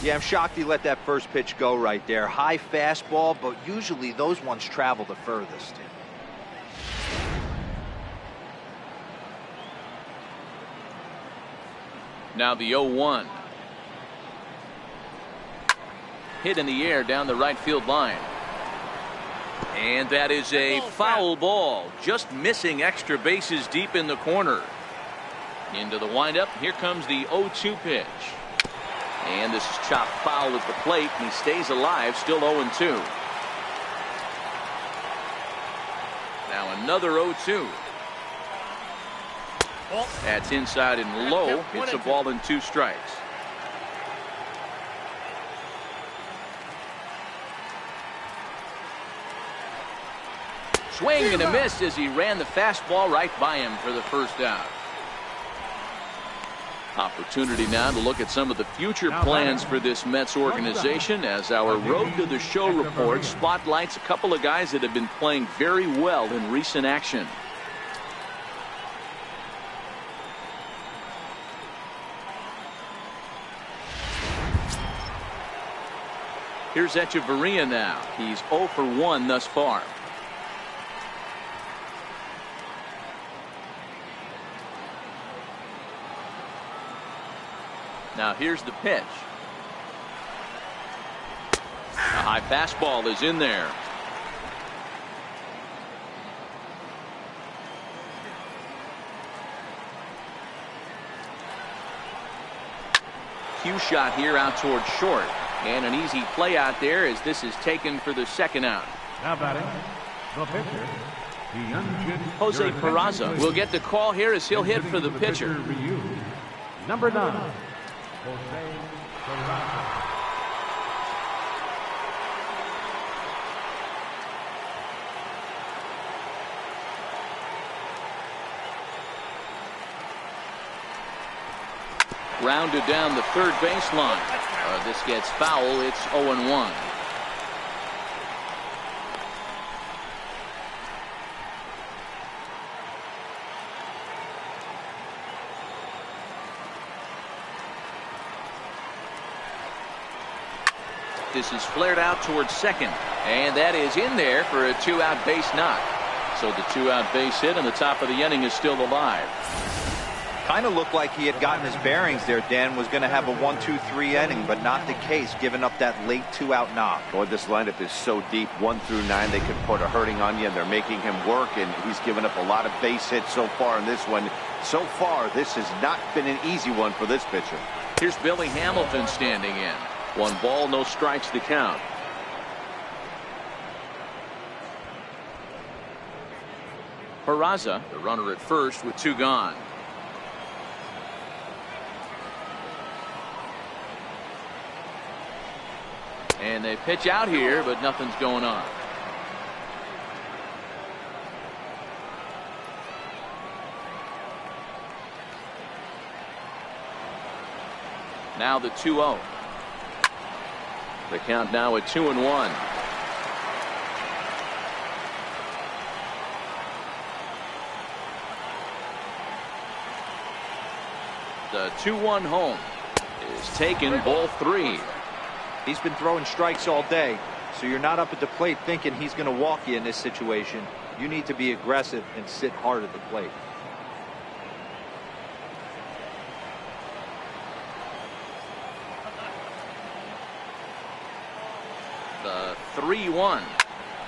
Yeah, I'm shocked he let that first pitch go right there. High fastball, but usually those ones travel the furthest. Now the 0-1. Hit in the air down the right field line. And that is a foul ball. Just missing extra bases deep in the corner. Into the windup. Here comes the 0-2 pitch. And this is chopped foul at the plate, and he stays alive, still 0-2. Now another 0-2. That's inside and low. It's a ball and 2 strikes. Swing and a miss as he ran the fastball right by him for the first out. Opportunity now to look at some of the future plans for this Mets organization as our Road to the Show report spotlights a couple of guys that have been playing very well in recent action. Here's Echeverria now. He's 0 for 1 thus far. Now here's the pitch. A high fastball is in there. Cue shot here out towards short. And an easy play out there as this is taken for the second out. Now batting, the pitcher, the young Jose Peraza will get the call here as he'll hit for the pitcher. Number 9, Jose Peraza. Rounded down the third baseline. This gets foul. It's 0-1. This is flared out towards second, and that is in there for a 2-out base knock. So the 2-out base hit, and the top of the inning is still alive. Kind of looked like he had gotten his bearings there, Dan. Was going to have a 1-2-3 inning, but not the case, giving up that late 2-out knock. Boy, this lineup is so deep, 1 through 9. They could put a hurting on you, and they're making him work, and he's given up a lot of base hits so far in this one. So far, this has not been an easy one for this pitcher. Here's Billy Hamilton standing in. 1 ball, no strikes to count. Peraza, the runner at first with 2 gone. And they pitch out here, but nothing's going on. Now the 2-0. The count now at 2-1. The 2-1 home is taken, ball 3. He's been throwing strikes all day, so you're not up at the plate thinking he's going to walk you in this situation. You need to be aggressive and sit hard at the plate. The 3-1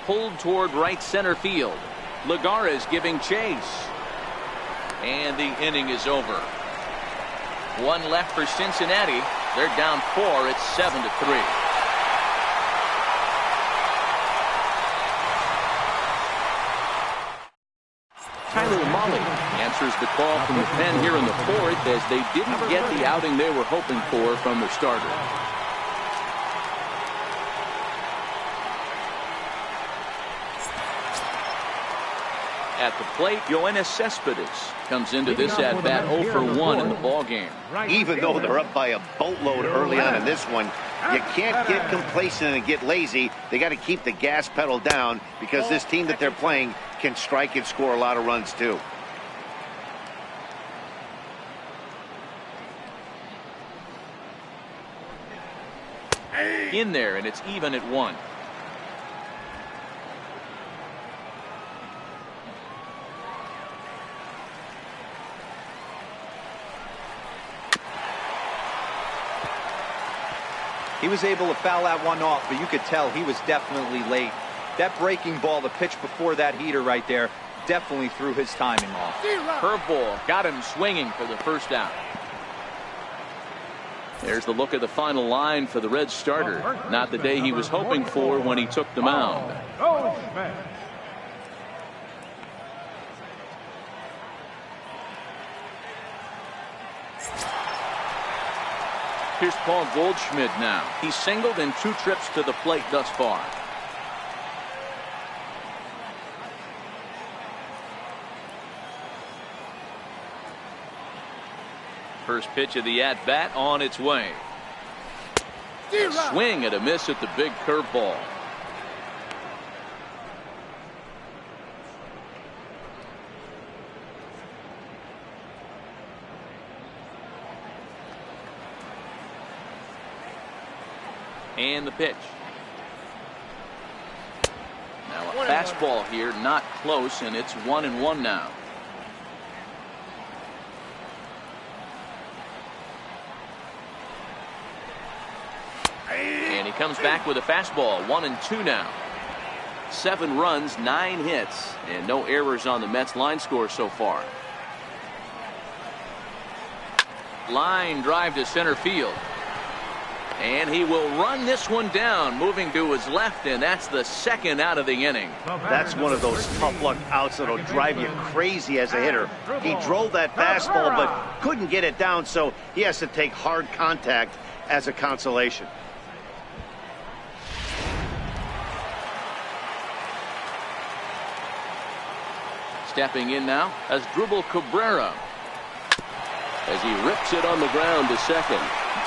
pulled toward right center field. Lagares giving chase, and the inning is over. 1 left for Cincinnati. They're down 4. It's 7-3. Tyler Mahle answers the call from the pen here in the 4th as they didn't get the outing they were hoping for from the starter. At the plate, Yoenis Cespedes comes into this at-bat 0 for 1 in the ballgame. Even though they're up by a boatload early on in this one, you can't get complacent and get lazy. They got to keep the gas pedal down because this team that they're playing can strike and score a lot of runs too. In there, and it's even at 1. He was able to foul that one off, but you could tell he was definitely late. That breaking ball, the pitch before that heater right there, definitely threw his timing off. Curveball got him swinging for the first out. There's the look at the final line for the Reds starter. Not the day he was hoping for when he took the mound. Here's Paul Goldschmidt now. He's singled in 2 trips to the plate thus far. First pitch of the at-bat on its way. Swing and a miss at the big curveball. And the pitch. Now a fastball here, not close, and it's 1-1 now. And he comes back with a fastball. 1-2 now. 7 runs, 9 hits, and no errors on the Mets line score so far. Line drive to center field. And he will run this one down, moving to his left, and that's the second out of the inning. That's one of those tough luck outs that'll drive you crazy as a hitter. He drove that fastball but couldn't get it down, so he has to take hard contact as a consolation. Stepping in now as Asdrubal Cabrera. As he rips it on the ground to second.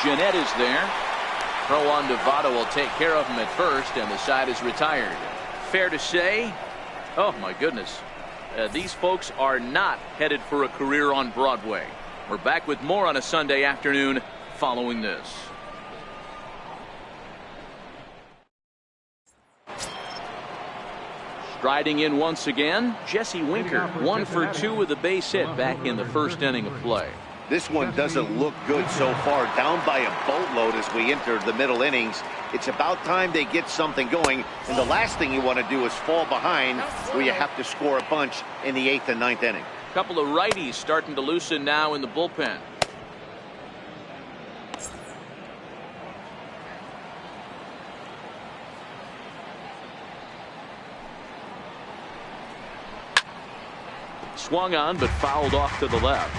Jeanette is there. Throw on to Votto will take care of him at first, and the side is retired. Fair to say, oh my goodness, these folks are not headed for a career on Broadway. We're back with more on a Sunday afternoon following this. Striding in once again, Jesse Winker, 1 for 2 with a base hit back in the first inning of play. This one doesn't look good so far. Down by a boatload as we enter the middle innings. It's about time they get something going. And the last thing you want to do is fall behind where you have to score a bunch in the 8th and 9th inning. A couple of righties starting to loosen now in the bullpen. Swung on but fouled off to the left.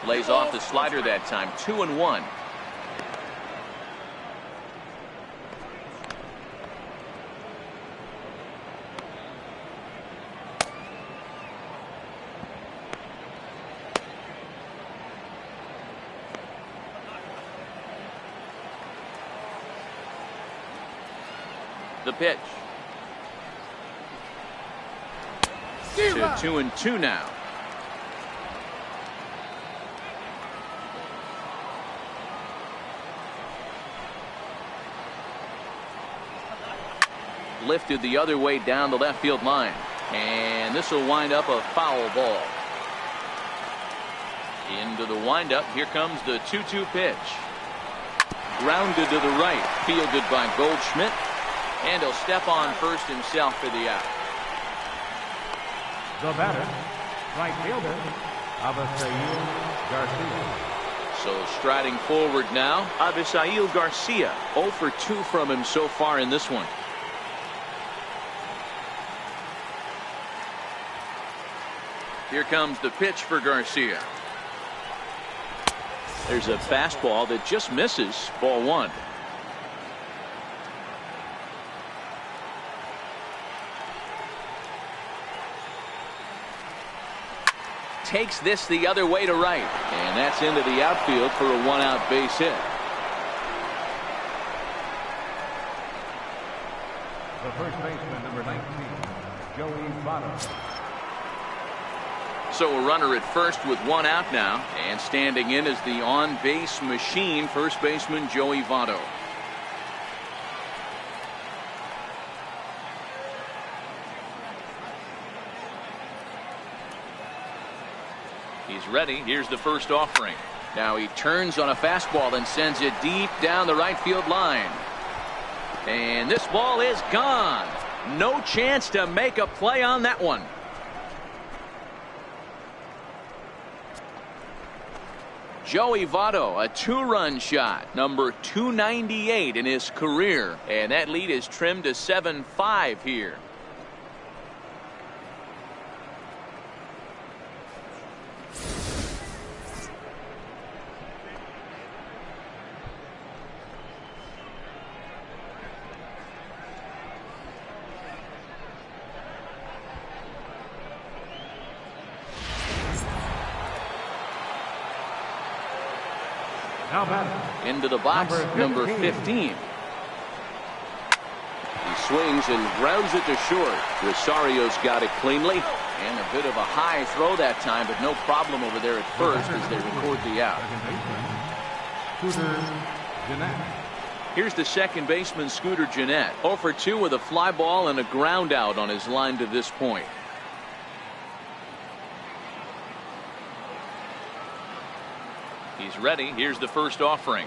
Lays off the slider that time. 2-1. The pitch. To 2-2 now. Lifted the other way down the left field line, and this will wind up a foul ball. Into the windup. Here comes the 2-2 pitch. Grounded to the right, fielded by Goldschmidt, and he'll step on first himself for the out. The batter, right fielder, Avisail Garcia. So striding forward now, Avisail Garcia. 0 for 2 from him so far in this one. Here comes the pitch for Garcia. There's a fastball that just misses. Ball one. Takes this the other way to right, and that's into the outfield for a one-out base hit. The first baseman, number 19, Joey Votto. So a runner at first with one out now, and standing in is the on-base machine, first baseman Joey Votto. He's ready. Here's the first offering. Now he turns on a fastball and sends it deep down the right field line. And this ball is gone. No chance to make a play on that one. Joey Votto, a two-run shot, number 298 in his career, and that lead is trimmed to 7-5 here. Now batting. Into the box, number 15. He swings and grounds it to short. Rosario's got it cleanly, and a bit of a high throw that time, but no problem over there at first as they record the out. Scooter Gennett. Here's the second baseman, Scooter Gennett, 0 for 2 with a fly ball and a ground out on his line to this point. He's ready. Here's the first offering.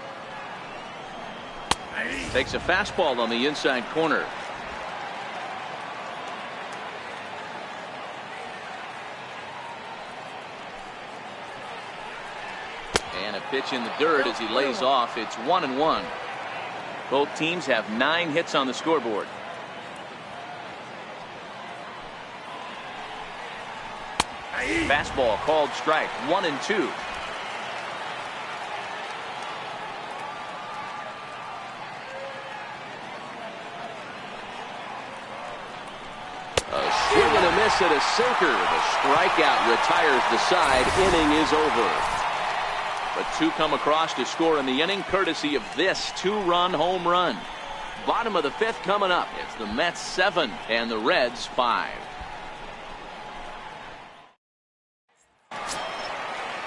Takes a fastball on the inside corner. And a pitch in the dirt as he lays off. It's 1-1. Both teams have 9 hits on the scoreboard. Fastball called strike. 1-2. Swing and a miss at a sinker. The strikeout retires the side. Inning is over. But 2 come across to score in the inning, courtesy of this 2-run home run. Bottom of the 5th coming up. It's the Mets 7 and the Reds 5.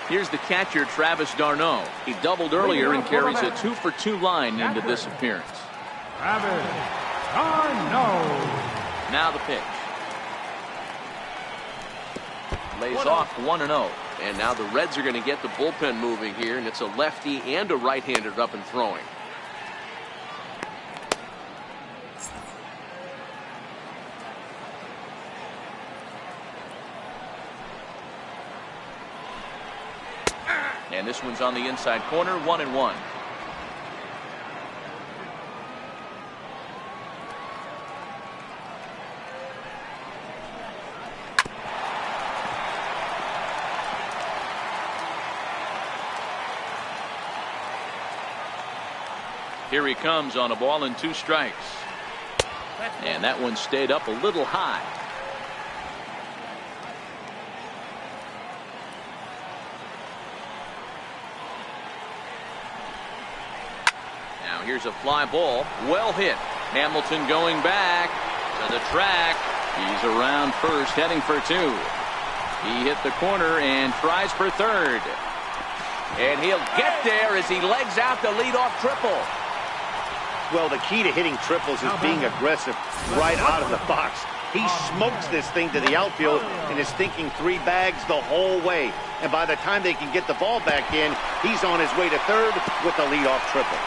Here's the catcher, Travis d'Arnaud. He doubled earlier and carries a 2 for 2 line into this appearance. Travis d'Arnaud. Now the pitch. Lays off 1-0. And now the Reds are going to get the bullpen moving here, and it's a lefty and a right-hander up and throwing. And this one's on the inside corner, 1-1. Here he comes on a ball and 2 strikes. And that one stayed up a little high. Now here's a fly ball. Well hit. Hamilton going back to the track. He's around first, heading for 2. He hit the corner and tries for third. And he'll get there as he legs out the leadoff triple. Well, the key to hitting triples is being aggressive right out of the box. He smokes this thing to the outfield and is thinking 3 bags the whole way. And by the time they can get the ball back in, he's on his way to third with the leadoff triple.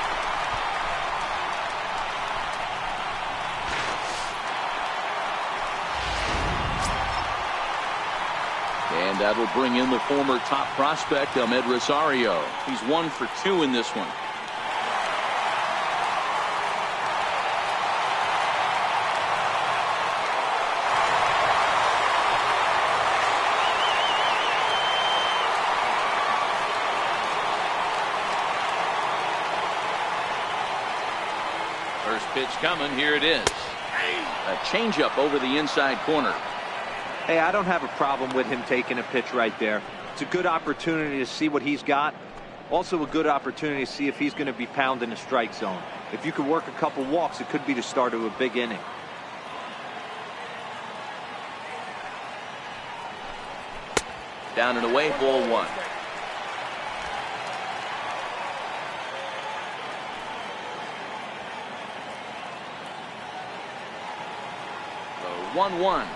And that will bring in the former top prospect, Amed Rosario. He's 1 for 2 in this one. coming. Here it is. A changeup over the inside corner. Hey, I don't have a problem with him taking a pitch right there. It's a good opportunity to see what he's got. Also a good opportunity to see if he's going to be pounding the strike zone. If you could work a couple walks, it could be the start of a big inning. Down and away, ball one. The 1-1.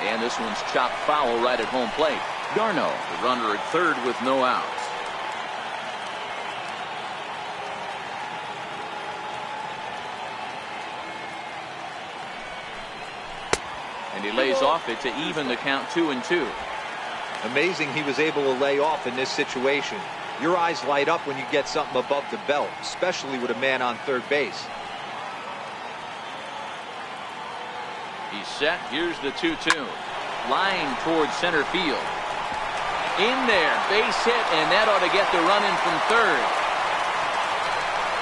And this one's chopped foul right at home plate. Garneau, the runner at third with no outs. And he lays off it to even the count 2-2. Amazing he was able to lay off in this situation. Your eyes light up when you get something above the belt, especially with a man on third base. He's set. Here's the 2-2. Line towards center field. In there. Base hit, and that ought to get the run in from third.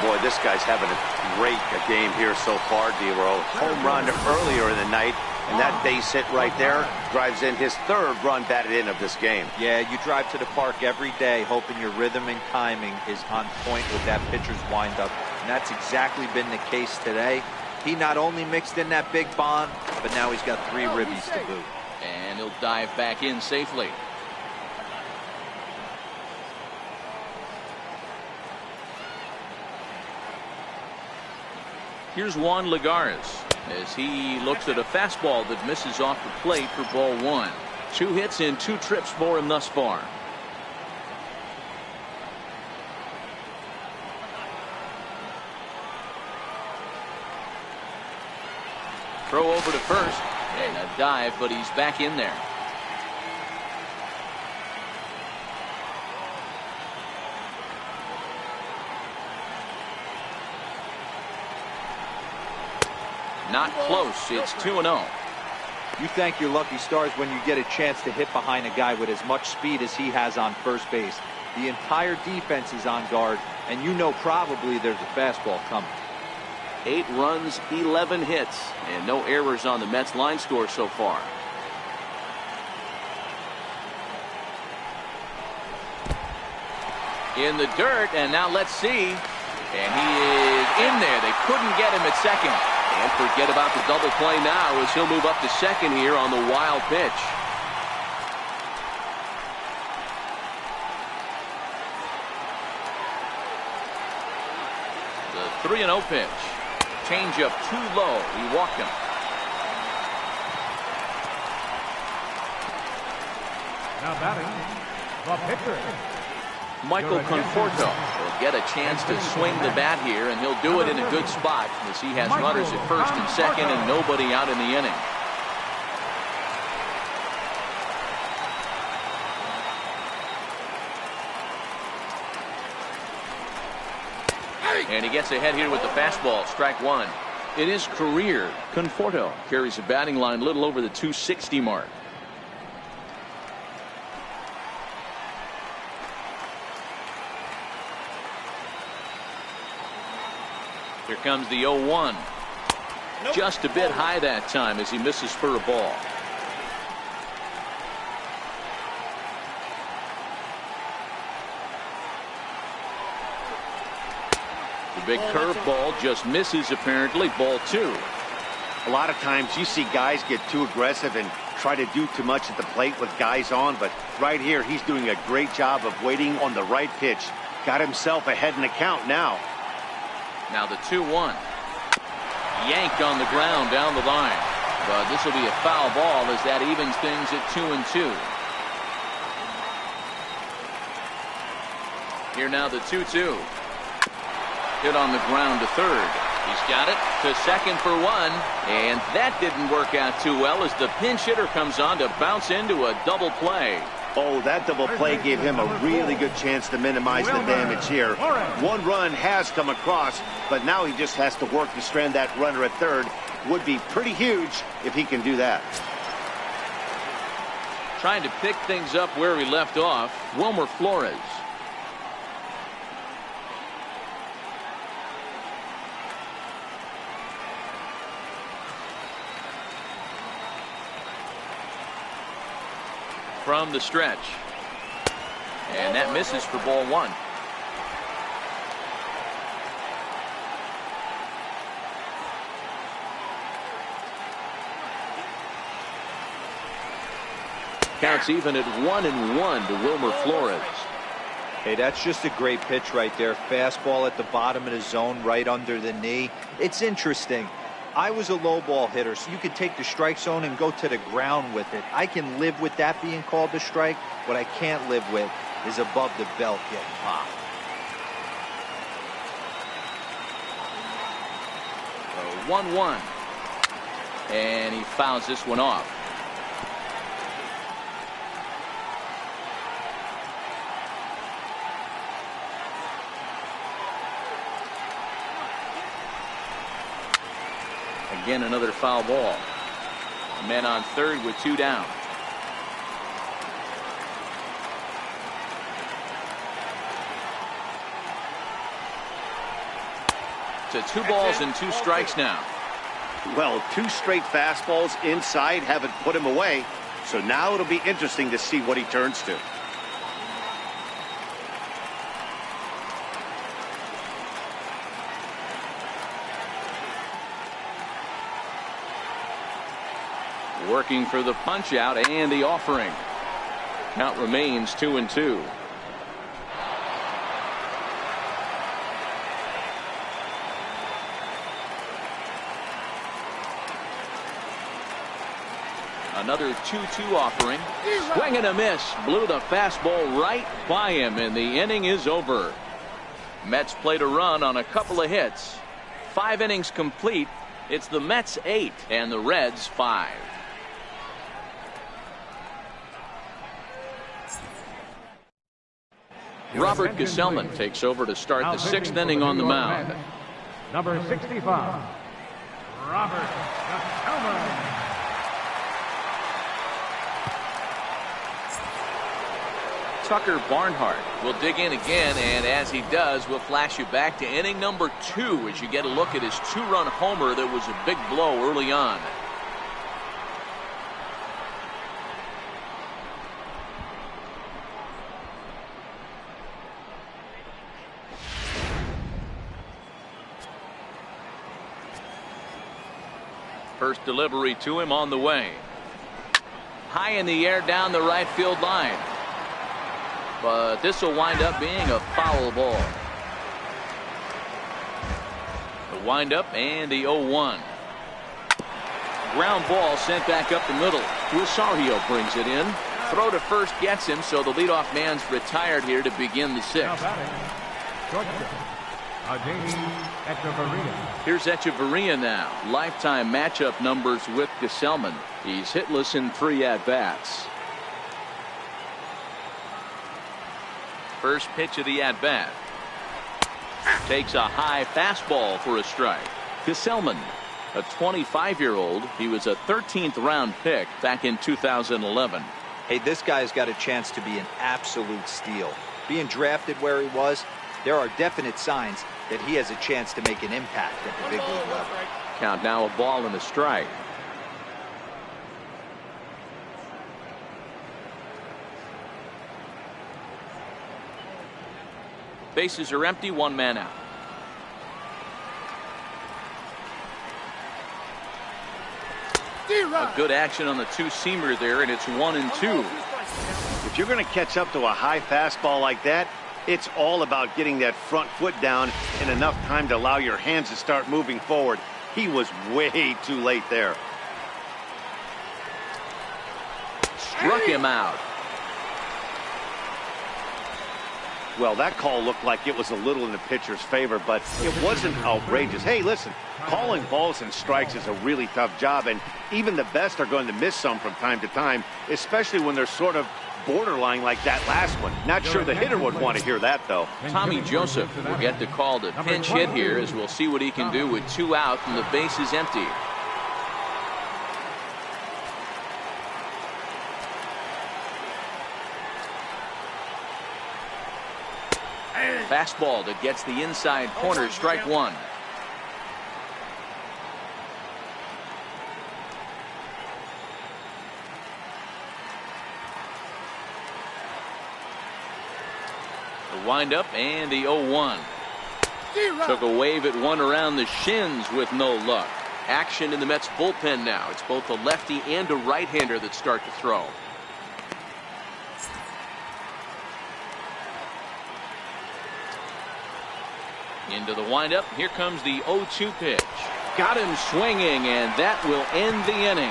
Boy, this guy's having a great game here so far, D-Roll. Home run earlier in the night, and that base hit right there drives in his third run batted in of this game. Yeah, you drive to the park every day hoping your rhythm and timing is on point with that pitcher's windup, and that's exactly been the case today. He not only mixed in that big bond, but now he's got 3 ribbies to boot. And he'll dive back in safely. Here's Juan Lagares as he looks at a fastball that misses off the plate for ball 1. 2 hits in 2 trips for him thus far. Throw over to first and a dive, but he's back in there. Not close. It's 2-0. You thank your lucky stars when you get a chance to hit behind a guy with as much speed as he has on first base. The entire defense is on guard, and you know probably there's a fastball coming. 8 runs, 11 hits, and no errors on the Mets line score so far. In the dirt, and now let's see. And he is in there. They couldn't get him at second. And forget about the double play now as he'll move up to second here on the wild pitch. The 3-0 pitch. Changeup too low. He walked him. Now batting, the pitcher. Michael Conforto will get a chance to swing the bat here, and he'll do it in a good spot as he has runners at first and second and nobody out in the inning. And he gets ahead here with the fastball, strike 1. In his career, Conforto carries a batting line a little over the 260 mark. Here comes the 0-1. Nope. Just a bit high that time as he misses for a ball. The big curveball just misses apparently. Ball 2. A lot of times you see guys get too aggressive and try to do too much at the plate with guys on, but right here he's doing a great job of waiting on the right pitch. Got himself ahead in the count now. Now the 2-1. Yanked on the ground down the line. But this will be a foul ball as that evens things at 2-2. Here now the 2-2. Hit on the ground to third. He's got it to second for 1. And that didn't work out too well as the pinch hitter comes on to bounce into a double play. Oh, that double play gave him a really good chance to minimize the damage here. 1 run has come across, but now he just has to work to strand that runner at third. Would be pretty huge if he can do that. Trying to pick things up where he left off, Wilmer Flores. from the stretch. And that misses for ball one. Counts even at 1-1 to Wilmer Flores. Hey, that's just a great pitch right there. Fastball at the bottom of the zone, right under the knee. It's interesting. I was a low ball hitter, so you could take the strike zone and go to the ground with it. I can live with that being called a strike. What I can't live with is above the belt getting popped. 1-1. And he fouls this one off. Again, another foul ball. Men on third with 2 down. To 2 balls and 2 strikes now. Well, 2 straight fastballs inside haven't put him away. So now it'll be interesting to see what he turns to. Working for the punch out and the offering. Count remains 2-2. Another 2-2 offering. Swing and a miss. Blew the fastball right by him, and the inning is over. Mets played a run on a couple of hits. 5 innings complete. It's the Mets 8 and the Reds 5. Robert Gesellman takes over to start the 6th inning on the mound. Number 65, Robert Gesellman. Tucker Barnhart will dig in again, and as he does, we'll flash you back to inning number 2 as you get a look at his 2-run homer that was a big blow early on. First delivery to him on the way. High in the air down the right field line. But this will wind up being a foul ball. The windup and the 0-1. Ground ball sent back up the middle. Rosario brings it in. Throw to first gets him, so the leadoff man's retired here to begin the 6th. Here's Echeverria now. Lifetime matchup numbers with Gesellman. He's hitless in 3 at-bats. First pitch of the at-bat. Takes a high fastball for a strike. Gesellman, a 25-year-old. He was a 13th round pick back in 2011. Hey, this guy's got a chance to be an absolute steal. Being drafted where he was, there are definite signs that he has a chance to make an impact at the big league level. Count now, a ball and a strike. Bases are empty, 1 man out. A good action on the 2-seamer there, and it's 1-2. If you're going to catch up to a high fastball like that, it's all about getting that front foot down in enough time to allow your hands to start moving forward. He was way too late there. Struck him out. Well, that call looked like it was a little in the pitcher's favor, but it wasn't outrageous. Hey, listen, calling balls and strikes is a really tough job, and even the best are going to miss some from time to time, especially when they're sort of borderline like that last one. Not sure the hitter would want to hear that, though. Tommy Joseph will get the call to pinch hit here, as we'll see what he can do with 2 out and the base is empty. Fastball that gets the inside corner, strike 1. The windup and the 0-1. Took a wave at one around the shins with no luck. Action in the Mets bullpen now. It's both a lefty and a right-hander that start to throw. Into the windup. Here comes the 0-2 pitch. Got him swinging, and that will end the inning.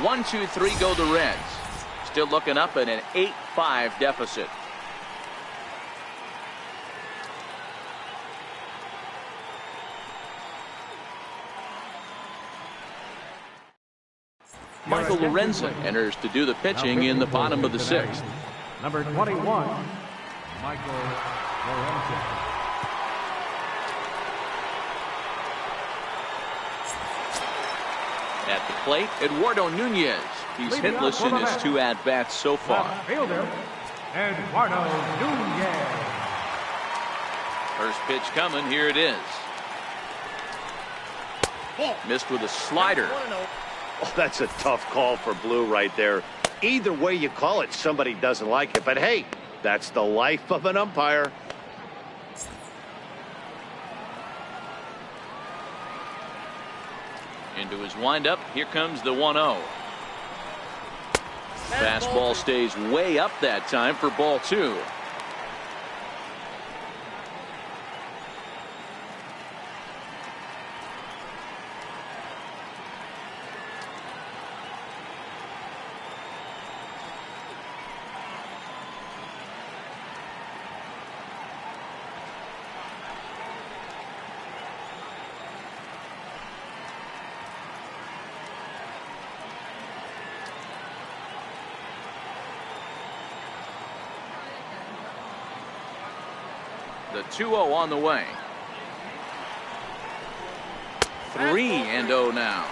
1-2-3 go the Reds. Still looking up at an 8-5 deficit. Michael Lorenzen enters to do the pitching in the bottom of the 6th. Number 21, Michael Lorenzen. At the plate, Eduardo Nunez. He's hitless in his 2 at-bats so far. Fielder, Eduardo Nunez. First pitch coming. Here it is. Missed with a slider. Oh, that's a tough call for Blue right there. Either way you call it, somebody doesn't like it. But hey, that's the life of an umpire. Into his windup. Here comes the 1-0. Fastball stays way up that time for ball 2. The 2-0 on the way. 3-0 now.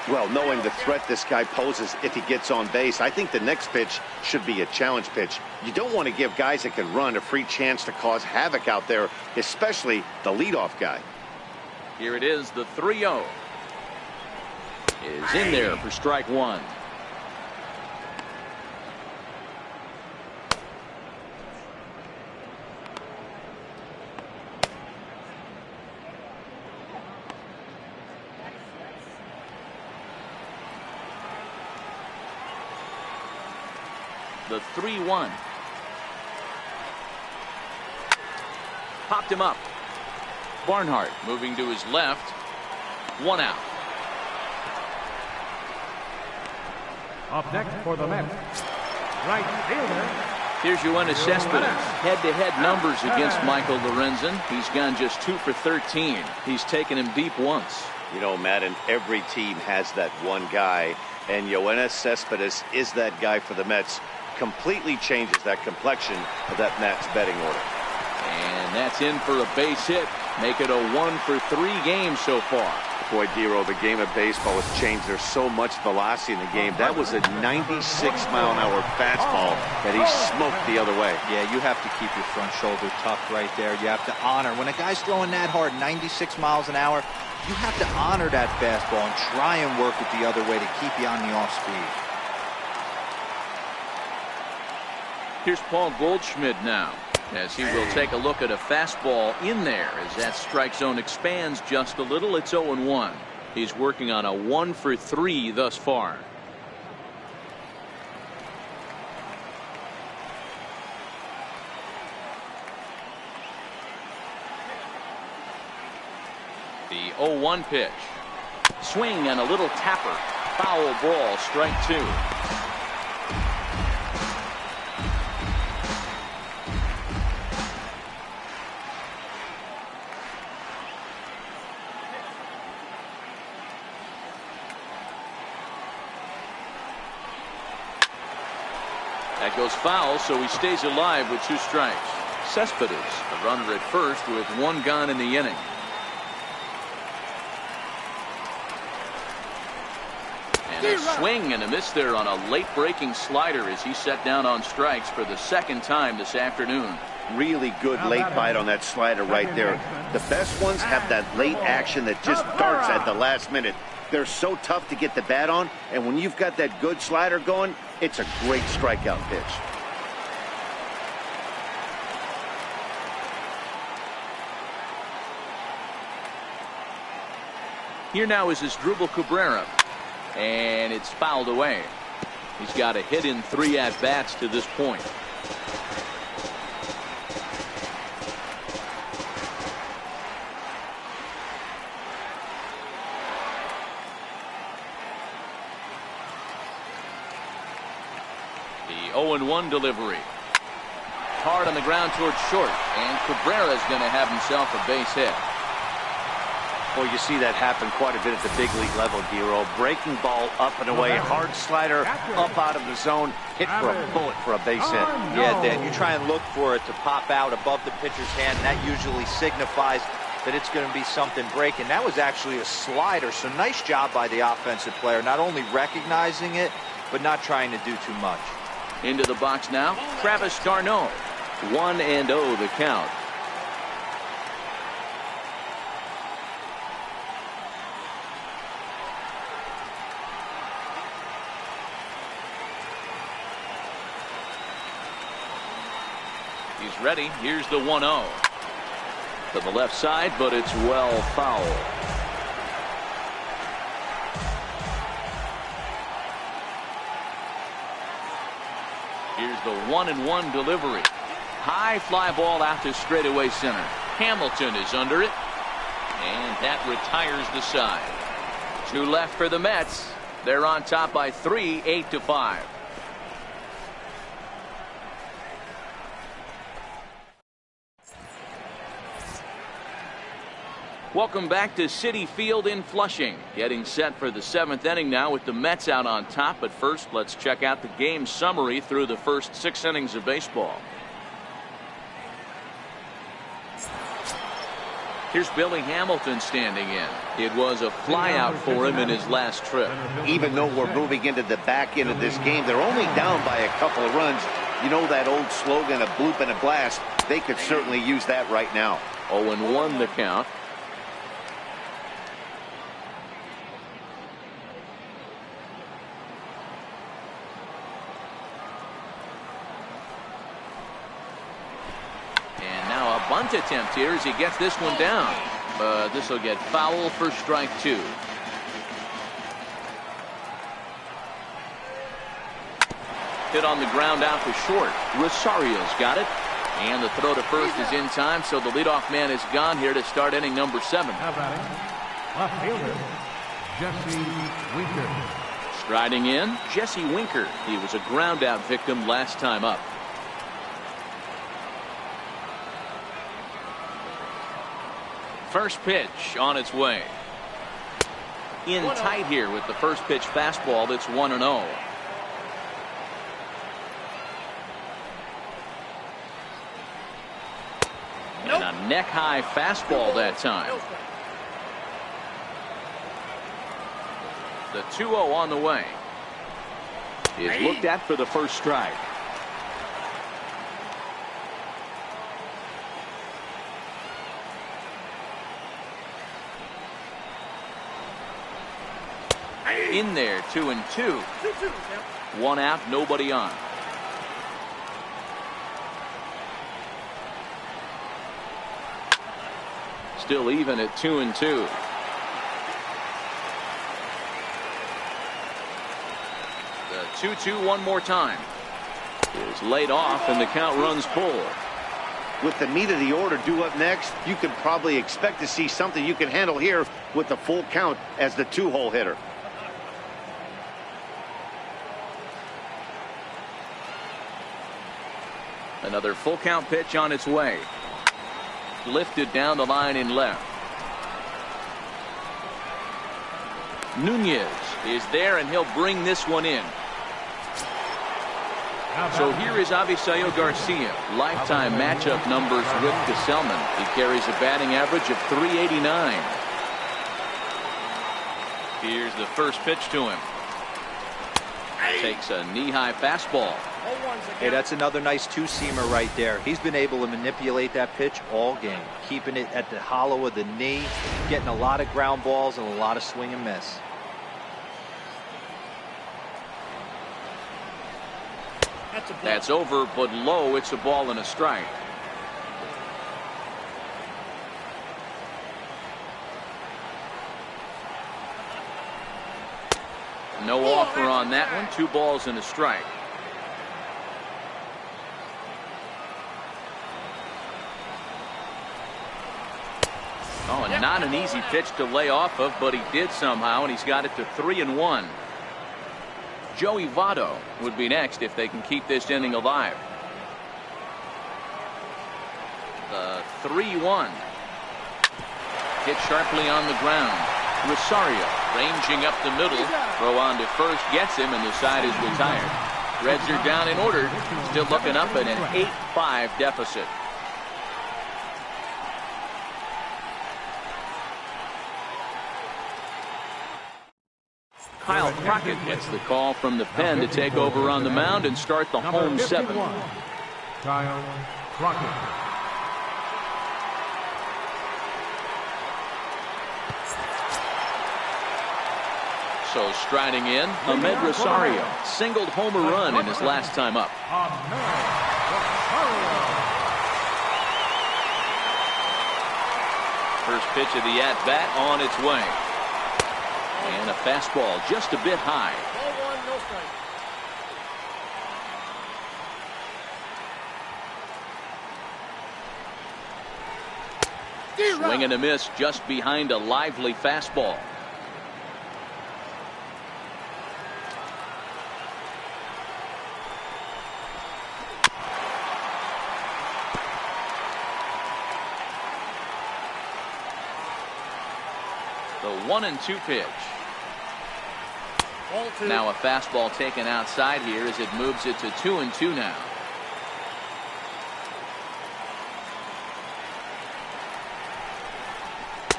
Well, knowing the threat this guy poses if he gets on base, I think the next pitch should be a challenge pitch. You don't want to give guys that can run a free chance to cause havoc out there, especially the leadoff guy. Here it is, the 3-0. Is in there for strike 1. The 3-1. Popped him up. Barnhart moving to his left. 1 out. Up next for the Mets, right fielder. Here's Yoenis Cespedes. Head-to-head numbers against Michael Lorenzen. He's gone just 2 for 13. He's taken him deep once. You know, Madden, every team has that one guy, and Yoenis Cespedes is that guy for the Mets. Completely changes that complexion of that Mets betting order. And that's in for a base hit. Make it a 1 for 3 games so far. Boy, Dero, the game of baseball has changed. There's so much velocity in the game. That was a 96-mile-an-hour fastball that he smoked the other way. Yeah, you have to keep your front shoulder tucked right there. You have to honor. When a guy's throwing that hard, 96 miles an hour, you have to honor that fastball and try and work it the other way to keep you on the off speed. Here's Paul Goldschmidt now, as he will take a look at a fastball in there as that strike zone expands just a little. It's 0-1. He's working on a 1 for 3 thus far. The 0-1 pitch. Swing and a little tapper. Foul ball, strike 2. That goes foul, so he stays alive with 2 strikes. Cespedes, the runner at first with 1 gone in the inning. And a swing and a miss there on a late breaking slider as he set down on strikes for the 2nd time this afternoon. Really good late bite on that slider right there. The best ones have that late action that just darts at the last minute. They're so tough to get the bat on, and when you've got that good slider going, it's a great strikeout pitch. Here now is Asdrubal Cabrera. And it's fouled away. He's got a hit in 3 at-bats to this point. The 0-1 delivery. Hard on the ground towards short. And Cabrera is going to have himself a base hit. Well, you see that happen quite a bit at the big league level, Giro. Breaking ball up and away, hard slider up out of the zone, hit for a bullet for a base hit. Yeah, Dan, you try and look for it to pop out above the pitcher's hand, and that usually signifies that it's going to be something breaking. That was actually a slider, so nice job by the offensive player, not only recognizing it, but not trying to do too much. Into the box now, Travis d'Arnaud. 1-0 the count. He's ready. Here's the 1-0. To the left side, but it's well foul. Here's the 1-1 delivery. High fly ball out to straightaway center. Hamilton is under it. And that retires the side. 2 left for the Mets. They're on top by 3, 8-5. Welcome back to Citi Field in Flushing. Getting set for the 7th inning now with the Mets out on top. But first, let's check out the game summary through the first 6 innings of baseball. Here's Billy Hamilton standing in. It was a flyout for him in his last trip. Even though we're moving into the back end of this game, they're only down by a couple of runs. You know that old slogan, a bloop and a blast. They could certainly use that right now. 0-1 the count. Bunt attempt here as he gets this one down. But this will get foul for strike 2. Hit on the ground out to short. Rosario's got it. And the throw to first is in time, so the leadoff man is gone here to start inning number 7. Now batting, left fielder, Jesse Winker. Striding in, Jesse Winker. He was a ground out victim last time up. First pitch on its way. In tight here with the first pitch fastball. That's 1-0. And a neck high fastball that time. The 2-0 on the way. Is looked at for the first strike. In there, 2-2. 1 out, nobody on. Still even at 2-2. The 2-2 one more time. Is laid off and the count runs full. With the meat of the order due up next, you could probably expect to see something you can handle here with the full count as the 2-hole hitter. Another full count pitch on its way. Lifted down the line in left. Nunez is there and he'll bring this one in. So here is Avisaíl Garcia. Lifetime matchup numbers with Gesellman. He carries a batting average of .389. Here's the first pitch to him. Takes a knee-high fastball. Hey, that's another nice 2-seamer right there. He's been able to manipulate that pitch all game, keeping it at the hollow of the knee, getting a lot of ground balls and a lot of swing and miss. That's over, but low. It's a ball and a strike. No offer on that one. 2 balls and a strike. Oh, and not an easy pitch to lay off of, but he did somehow, and he's got it to 3-1. Joey Votto would be next if they can keep this inning alive. The 3-1. Hit sharply on the ground. Rosario ranging up the middle. Throw on to first gets him, and the side is retired. Reds are down in order. Still looking up at an 8-5 deficit. Kyle Crockett gets the call from the pen to take over on the mound and start the home 7. Kyle Crockett. So striding in, Ahmed Rosario singled home a run in his last time up. First pitch of the at-bat on its way. And a fastball just a bit high. Swing and a miss just behind a lively fastball. The 1-2 pitch. Now a fastball taken outside here as it moves it to 2-2 now.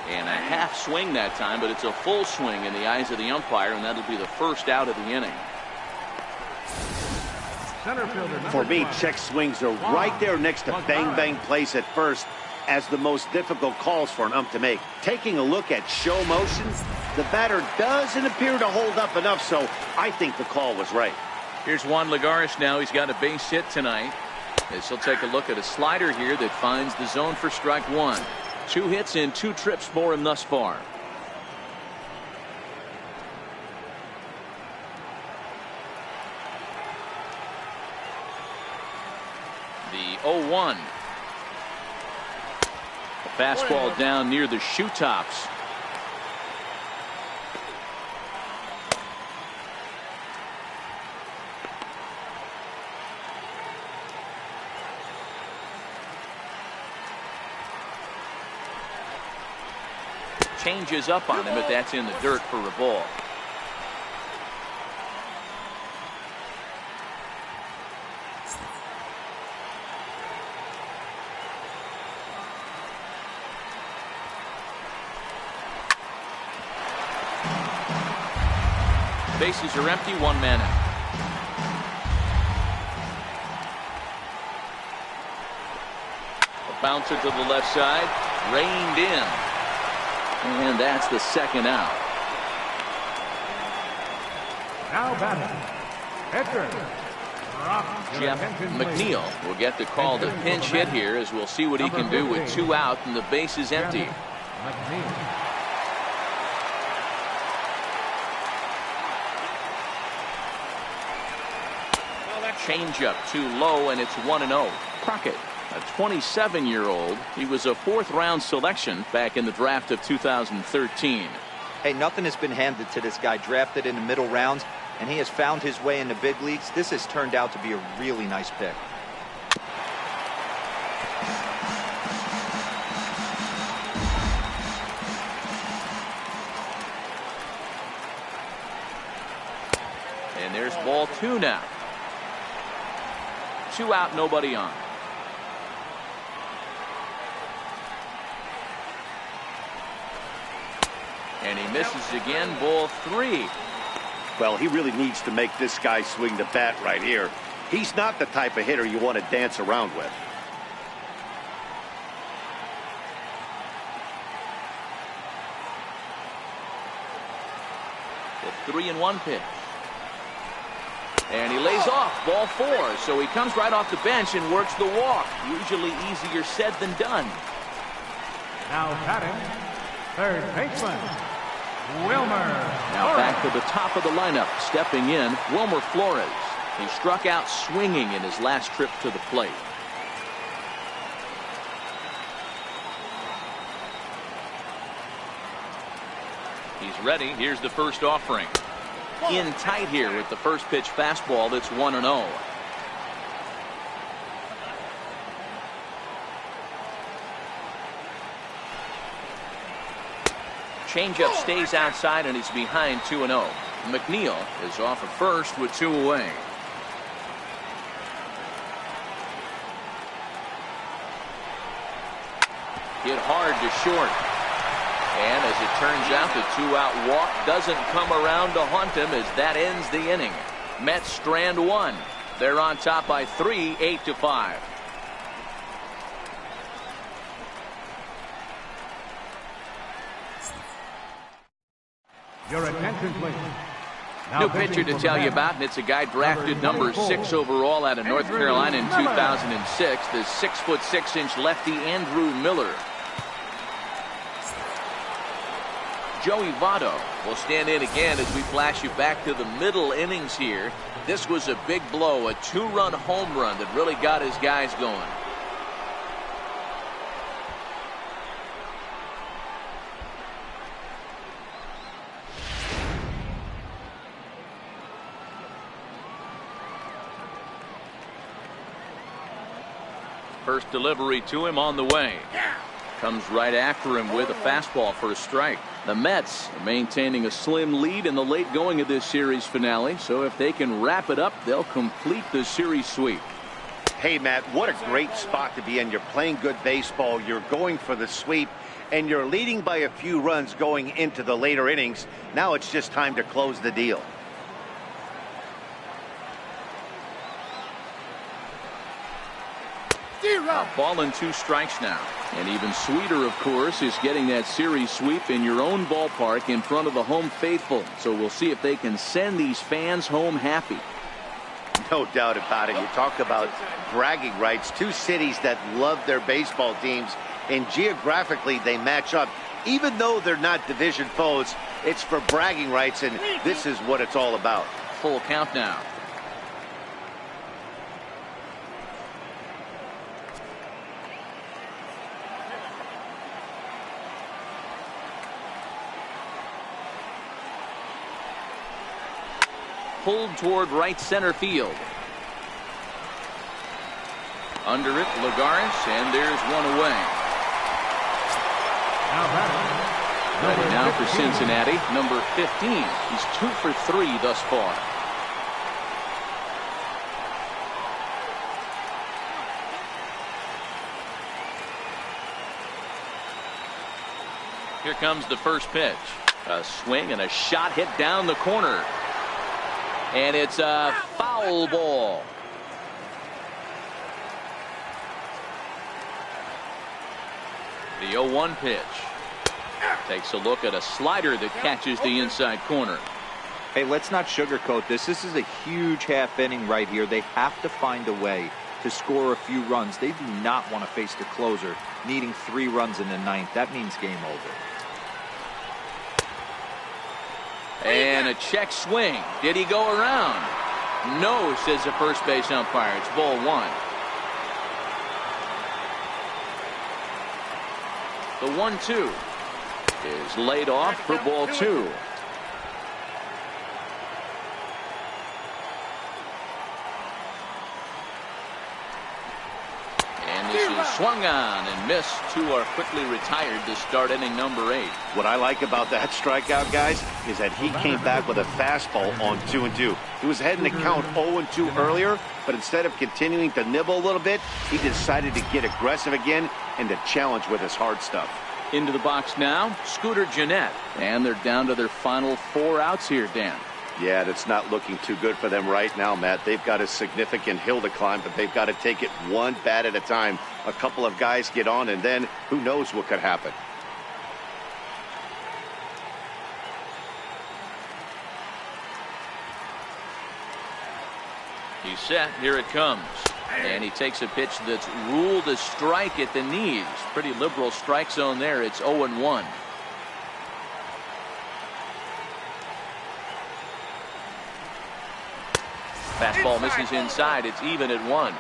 And a half swing that time, but it's a full swing in the eyes of the umpire, and that'll be the first out of the inning. For me, check swings are right there next to bang bang plays at first as the most difficult calls for an ump to make. Taking a look at show motions, the batter doesn't appear to hold up enough, so I think the call was right. Here's Juan Lagares now. He's got a base hit tonight. As he'll take a look at a slider here that finds the zone for strike 1. 2 hits and 2 trips for him thus far. The 0-1. Fastball down near the shoe tops. Changes up on him, but that's in the dirt for a ball. Bases are empty, 1 man out. A bouncer to the left side, reined in. And that's the 2nd out. Now batting, Edgar. Jeff McNeil will get the call to pinch hit here, as we'll see what he can do with 2 out and the base is empty. Changeup too low, and it's 1-0. Crockett, a 27-year-old. He was a 4th-round selection back in the draft of 2013. Hey, nothing has been handed to this guy. Drafted in the middle rounds, and he has found his way in the big leagues. This has turned out to be a really nice pick. And there's ball 2 now. 2 out, nobody on. And he misses again, ball 3. Well, he really needs to make this guy swing the bat right here. He's not the type of hitter you want to dance around with. The 3-1 pitch. And he lays off, ball 4. So he comes right off the bench and works the walk. Usually easier said than done. Now batting, third baseman, Wilmer. Now back to the top of the lineup. Stepping in, Wilmer Flores. He struck out swinging in his last trip to the plate. He's ready. Here's the first offering. In tight here with the first pitch fastball. That's 1-0. Changeup stays outside and he's behind 2-0. McNeil is off at first with 2 away. Hit hard to short. And as it turns out, the 2-out walk doesn't come around to haunt him as that ends the inning. Mets strand 1. They're on top by 3, 8-5. Your attention, please. New pitcher to tell you about, and it's a guy drafted number 6 overall out of North Carolina in 2006, the 6'6" lefty Andrew Miller. Joey Votto will stand in again as we flash you back to the middle innings here. This was a big blow, a 2-run home run that really got his guys going. First delivery to him on the way. Comes right after him with a fastball for a strike. The Mets are maintaining a slim lead in the late going of this series finale, so if they can wrap it up, they'll complete the series sweep. Hey, Matt, what a great spot to be in. You're playing good baseball, you're going for the sweep, and you're leading by a few runs going into the later innings. Now it's just time to close the deal. A ball and 2 strikes now. And even sweeter, of course, is getting that series sweep in your own ballpark in front of the home faithful. So we'll see if they can send these fans home happy. No doubt about it. You talk about bragging rights. 2 cities that love their baseball teams, and geographically they match up. Even though they're not division foes, it's for bragging rights, and this is what it's all about. Full count now. Pulled toward right center field. Under it, Lagares, and there's 1 away. Ready now for Cincinnati, number 15. He's 2 for 3 thus far. Here comes the first pitch. A swing and a shot hit down the corner. And it's a foul ball. The 0-1 pitch. Takes a look at a slider that catches the inside corner. Hey, let's not sugarcoat this. This is a huge half inning right here. They have to find a way to score a few runs. They do not want to face the closer needing 3 runs in the 9th. That means game over. And a check swing. Did he go around? No, says the first base umpire. It's ball 1. The 1-2 is laid off for ball 2. And this is swung on and missed. 2 are quickly retired to start inning number 8. What I like about that strikeout, guys, is that he came back with a fastball on 2-2. He was heading to count 0-2 earlier, but instead of continuing to nibble a little bit, he decided to get aggressive again and to challenge with his hard stuff. Into the box now, Scooter Gennett. And they're down to their final 4 outs here, Dan. Yeah, that's not looking too good for them right now, Matt. They've got a significant hill to climb, but they've got to take it one bat at a time. A couple of guys get on, and then who knows what could happen. He's set. Here it comes. And he takes a pitch that's ruled a strike at the knees. Pretty liberal strike zone there. It's 0-1. Fastball misses inside. It's even at 1.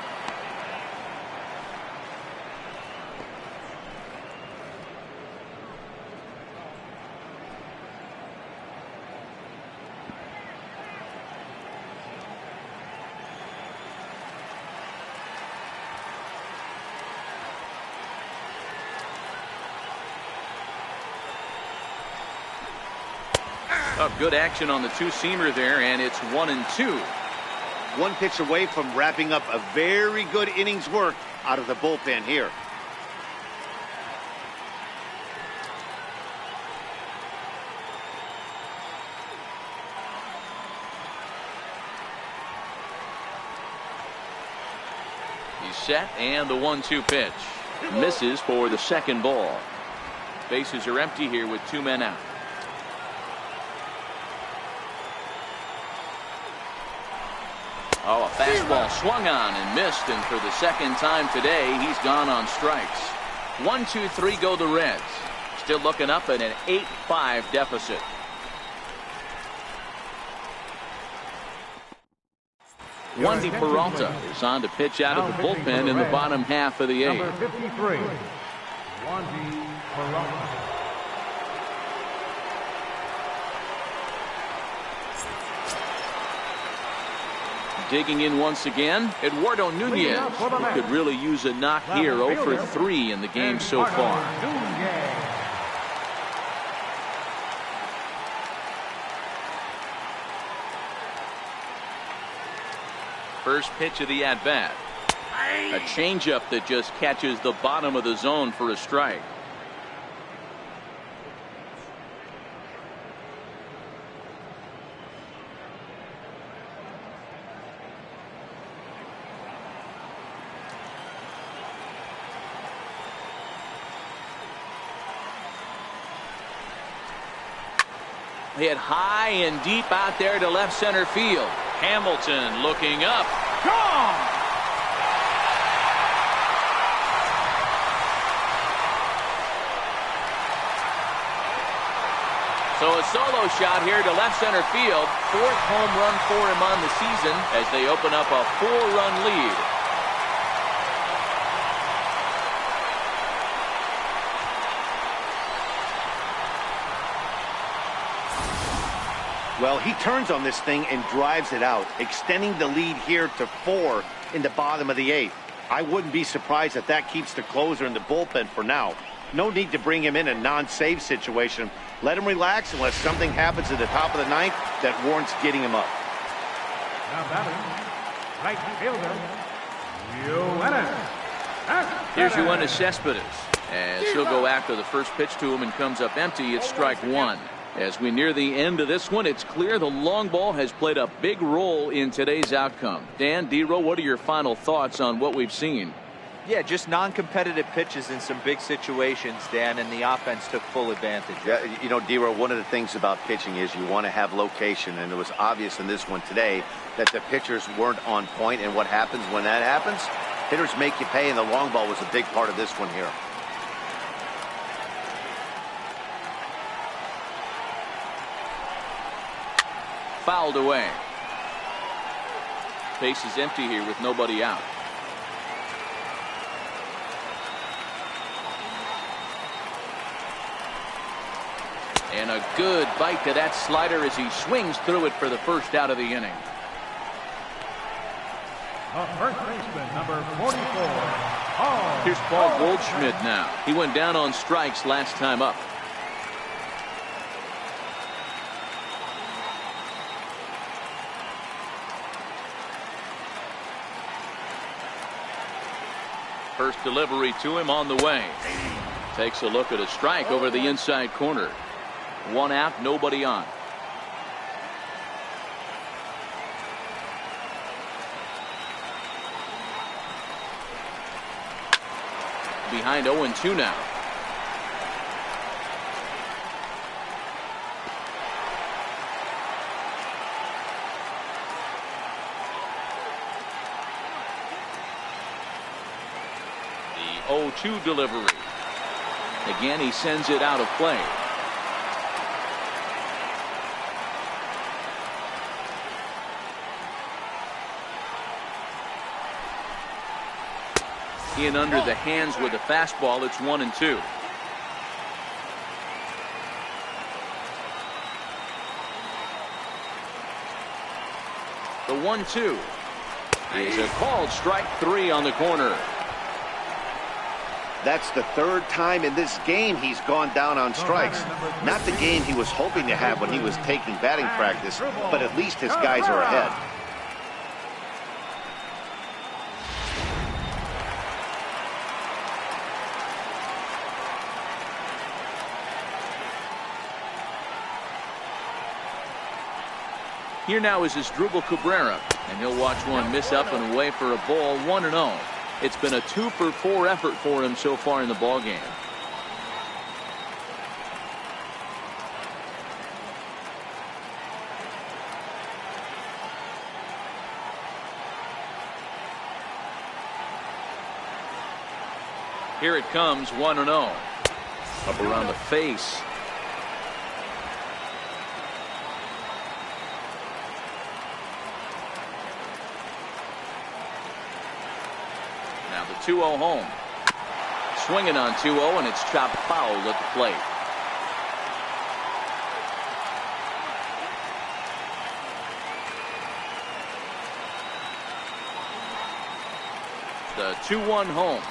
Oh, good action on the two-seamer there, and it's 1-2. One pitch away from wrapping up a very good innings work out of the bullpen here. He's set, and the 1-2 pitch misses for the second ball. Bases are empty here with 2 men out. Oh, a fastball swung on and missed, and for the second time today, he's gone on strikes. 1-2-3 go the Reds. Still looking up at an 8-5 deficit. Wandy Peralta is on to pitch out of the bullpen in the bottom half of the 8th. Number 53, Wandy Peralta. Digging in once again, Eduardo Nunez, who could really use a knock here. 0 for 3 in the game so far. First pitch of the at-bat. A changeup that just catches the bottom of the zone for a strike. Hit high and deep out there to left center field. Hamilton looking up. Gone! So a solo shot here to left center field. 4th home run for him on the season as they open up a 4-run lead. Well, he turns on this thing and drives it out, extending the lead here to 4 in the bottom of the 8th. I wouldn't be surprised if that keeps the closer in the bullpen for now. No need to bring him in a non-save situation. Let him relax unless something happens at the top of the 9th that warrants getting him up. Now batting, right fielder, Yoenis. Here's Yoenis Cespedes, as he'll go after the first pitch to him and comes up empty. It's strike 1. As we near the end of this one, it's clear the long ball has played a big role in today's outcome. Dan, D-Row, what are your final thoughts on what we've seen? Yeah, just non-competitive pitches in some big situations, Dan, and the offense took full advantage. Yeah, you know, D-Row, one of the things about pitching is you want to have location, and it was obvious in this one today that the pitchers weren't on point, and what happens when that happens? Hitters make you pay, and the long ball was a big part of this one here. Fouled away. Base is empty here with nobody out. And a good bite to that slider as he swings through it for the first out of the inning. First baseman, number 44, Paul. Here's Paul Goldschmidt now. He went down on strikes last time up. First delivery to him on the way. Takes a look at a strike over the inside corner. 1 out, nobody on. Behind 0-2 now. The 0-2 delivery. Again, he sends it out of play. In under the hands with a fastball. It's 1-2. The 1-2 is a called strike 3 on the corner. That's the third time in this game he's gone down on strikes. Not the game he was hoping to have when he was taking batting practice, but at least his guys are ahead. Here now is Asdrubal Cabrera, and he'll watch one miss up and away for a ball. 1-0. It's been a 2-for-4 effort for him so far in the ballgame. Here it comes, 1-0. Up around the face. Now the 2-0 home. Swinging on 2-0, and it's chopped foul at the plate. The 2-1 home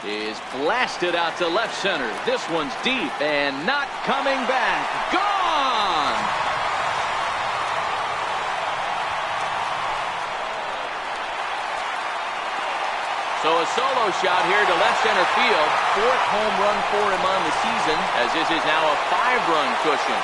is blasted out to left center. This one's deep and not coming back. Gone! So a solo shot here to left center field. 4th home run for him on the season, as this is now a 5-run cushion.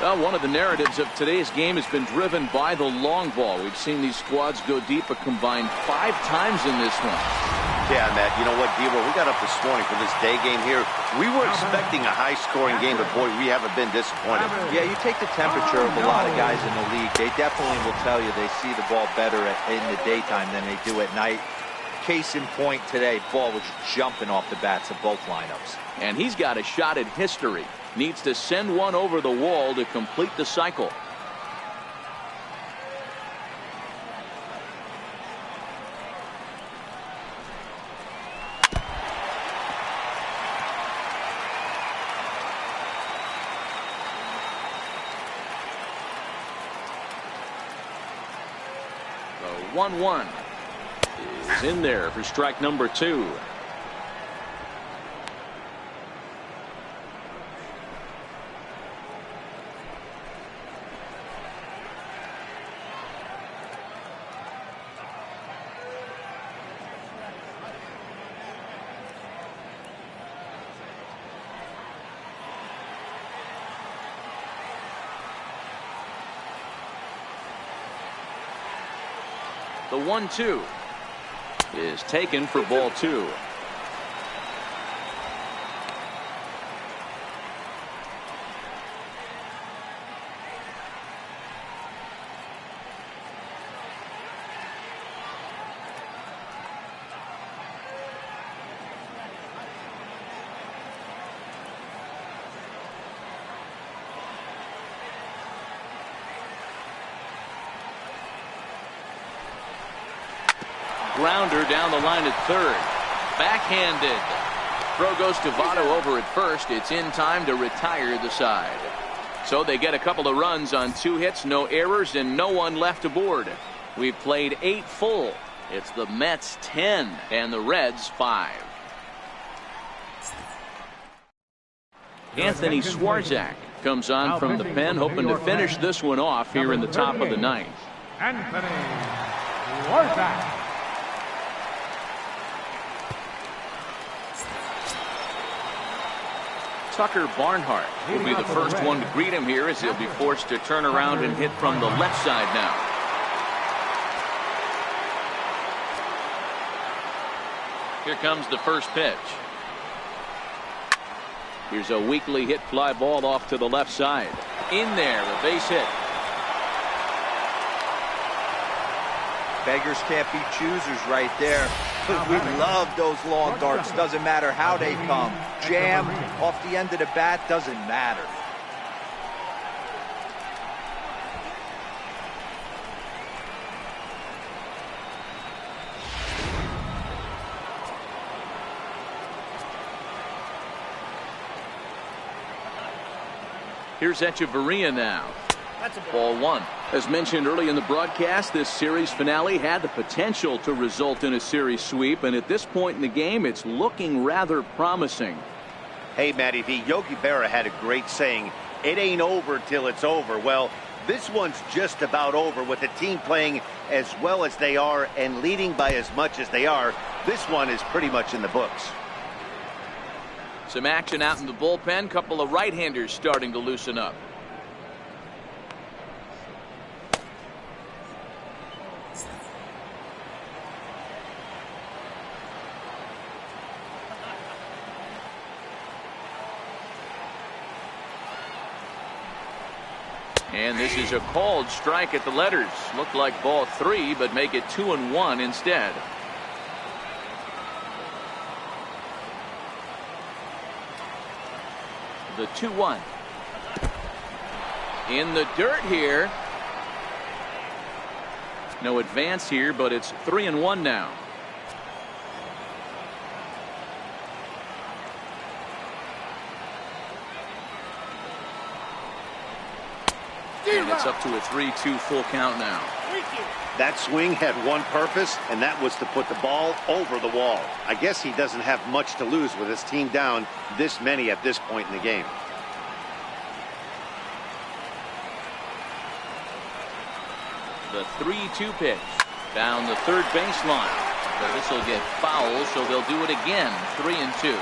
Well, one of the narratives of today's game has been driven by the long ball. We've seen these squads go deep a combined 5 times in this one. Yeah, Matt, you know what, Debo, we got up this morning for this day game here. We were expecting a high-scoring game, but, boy, we haven't been disappointed. Yeah, you take the temperature of a lot of guys in the league. They definitely will tell you they see the ball better in the daytime than they do at night. Case in point today, ball was jumping off the bats of both lineups. And he's got a shot at history. Needs to send one over the wall to complete the cycle. The 1-1 is in there for strike number 2. The 1-2 is taken for ball 2. Grounder down the line at third. Backhanded. Throw goes to Votto over at first. It's in time to retire the side. So they get a couple of runs on 2 hits, no errors, and no one left aboard. We've played 8 full. It's the Mets 10 and the Reds 5. Anthony Swarzak comes on from the pen, hoping to finish this one off here in the top of the 9th. Anthony Swarzak. Tucker Barnhart will be the first one to greet him here, as he'll be forced to turn around and hit from the left side now. Here comes the first pitch. Here's a weakly hit fly ball off to the left side. In there, a base hit. Beggars can't be choosers right there. We love those long darts. Doesn't matter how they come. Jam, off the end of the bat, doesn't matter. Here's Echeverria now. Ball one. As mentioned early in the broadcast, this series finale had the potential to result in a series sweep, and at this point in the game, it's looking rather promising. Hey, Matty V, Yogi Berra had a great saying, it ain't over till it's over. Well, this one's just about over with the team playing as well as they are and leading by as much as they are. This one is pretty much in the books. Some action out in the bullpen. Couple of right-handers starting to loosen up. And this is a called strike at the letters. Looked like ball 3, but make it 2-1 instead. The 2-1. In the dirt here. No advance here, but it's 3-1 now. And it's up to a 3-2 full count now. That swing had one purpose, and that was to put the ball over the wall. I guess he doesn't have much to lose with his team down this many at this point in the game. The 3-2 pitch down the third baseline. But this will get foul, so they'll do it again. 3-2.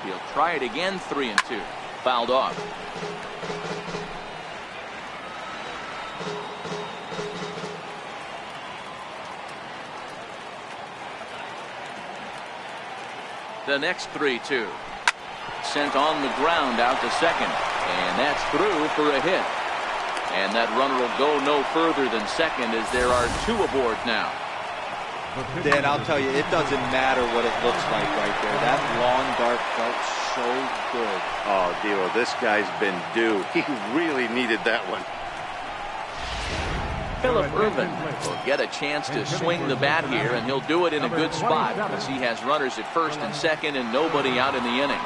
He'll try it again. 3-2. Fouled off. The next 3-2. Sent on the ground out to second. And that's through for a hit. And that runner will go no further than second as there are 2 aboard now. Dan, I'll tell you, it doesn't matter what it looks like right there. That long dart felt so good. Oh, Dio, this guy's been due. He really needed that one. Phillip Ervin will get a chance to swing the bat here, and he'll do it in a good spot as he has runners at first and second and nobody out in the inning.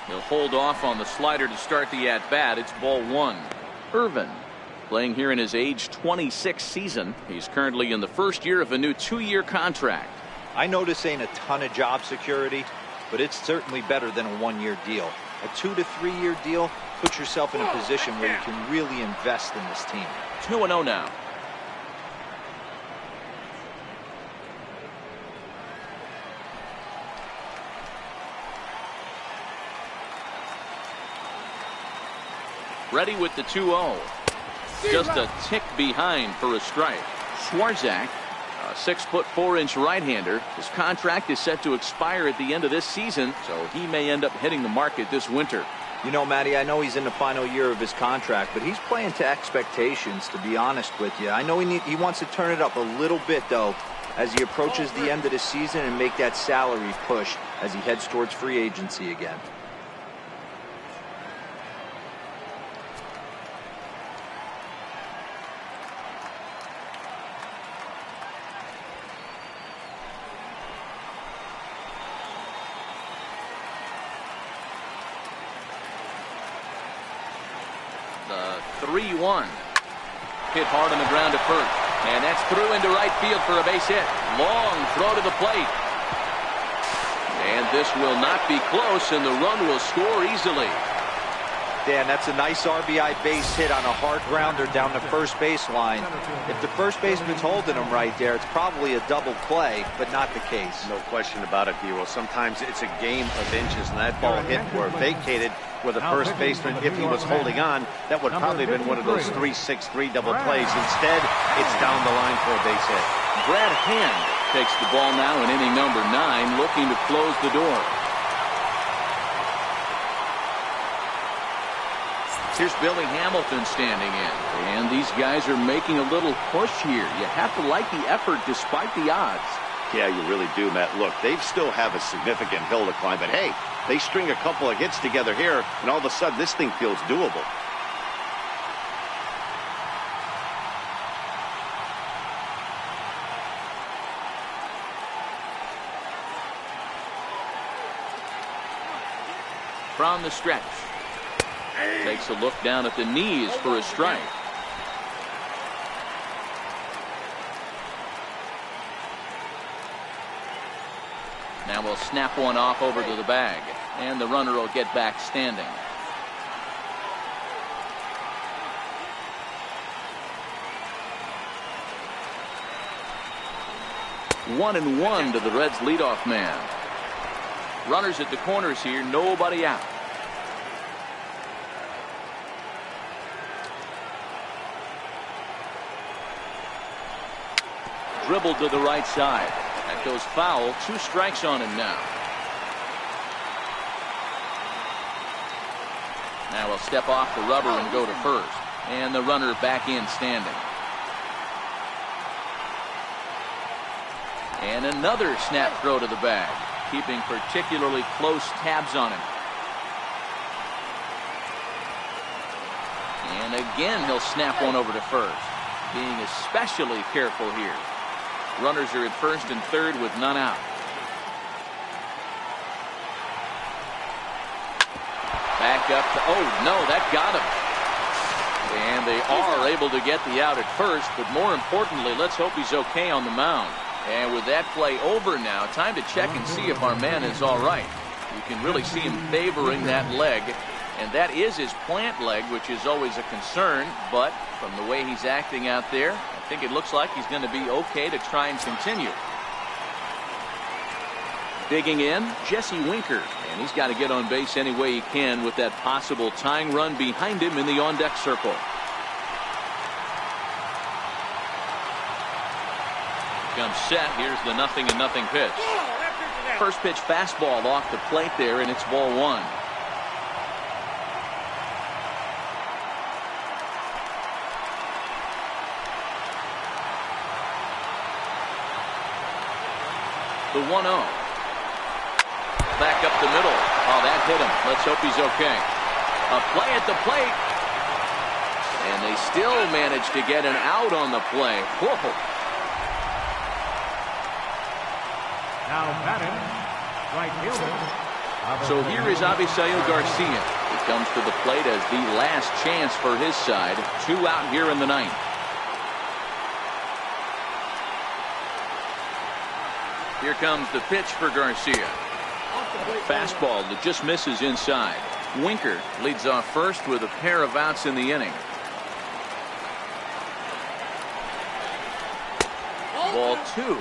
He'll hold off on the slider to start the at-bat. It's ball 1. Ervin playing here in his age 26 season. He's currently in the first year of a new 2-year contract. I know this ain't a ton of job security, but it's certainly better than a 1-year deal. A 2 to 3 year deal puts yourself in a position where you can really invest in this team. 2-0 now. Ready with the 2-0. Just a tick behind for a strike. Swarzak, a 6'4" right-hander. His contract is set to expire at the end of this season, so he may end up hitting the market this winter. You know, Matty, I know he's in the final year of his contract, but he's playing to expectations, to be honest with you. I know he wants to turn it up a little bit, though, as he approaches the end of the season and make that salary push as he heads towards free agency again. The 3-1. Hit hard on the ground to first. And that's through into right field for a base hit. Long throw to the plate. And this will not be close, and the run will score easily. Dan, that's a nice RBI base hit on a hard grounder down the first baseline. If the first baseman's holding him right there, it's probably a double play, but not the case. No question about it, D-Roll. Sometimes it's a game of inches, and that ball hit or vacated where the first baseman, if he was holding on, that would probably have been one of those 3-6-3 double plays. Instead, it's down the line for a base hit. Brad Hand takes the ball now in inning number 9, looking to close the door. Here's Billy Hamilton standing in. And these guys are making a little push here. You have to like the effort despite the odds. Yeah, you really do, Matt. Look, they still have a significant hill to climb, but hey, they string a couple of hits together here, and all of a sudden this thing feels doable. From the stretch. Takes a look down at the knees for a strike. Now we'll snap one off over to the bag, and the runner will get back standing. One and one to the Reds leadoff man. Runners at the corners here, nobody out. Dribbled to the right side. That goes foul. 2 strikes on him now. Now he'll step off the rubber and go to first. And the runner back in standing. And another snap throw to the bag, keeping particularly close tabs on him. And again he'll snap one over to first, being especially careful here. Runners are at first and third with none out. Back up to, oh no, that got him. And they are able to get the out at first, but more importantly, let's hope he's okay on the mound. And with that play over now, time to check and see if our man is all right. You can really see him favoring that leg, and that is his plant leg, which is always a concern, but from the way he's acting out there, I think it looks like he's going to be okay to try and continue. Digging in, Jesse Winker, and he's got to get on base any way he can with that possible tying run behind him in the on-deck circle. Comes set. Here's the 0-0 pitch. First pitch fastball off the plate there, and it's ball 1. The 1-0. Back up the middle. Oh, that hit him. Let's hope he's okay. A play at the plate. And they still manage to get an out on the play. Whoa. Now batting, right fielder. So here is Avisail Garcia. He comes to the plate as the last chance for his side. 2 out here in the 9th. Here comes the pitch for Garcia. Fastball that just misses inside. Winker leads off first with a pair of outs in the inning. Ball 2.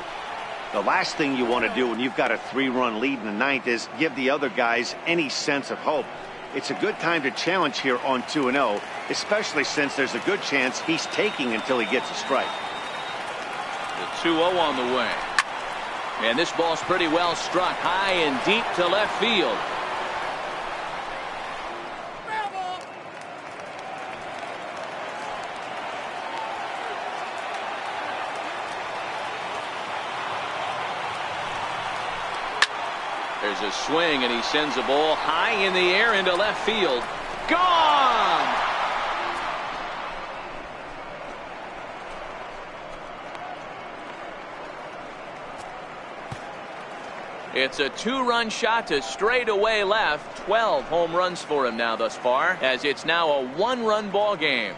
The last thing you want to do when you've got a 3-run lead in the 9th is give the other guys any sense of hope. It's a good time to challenge here on 2-0, especially since there's a good chance he's taking until he gets a strike. The 2-0 on the way. And this ball's pretty well struck high and deep to left field. There's a swing, and he sends a ball high in the air into left field. Gone! It's a 2-run shot to straightaway left. 12 home runs for him now thus far, as it's now a 1-run ball game.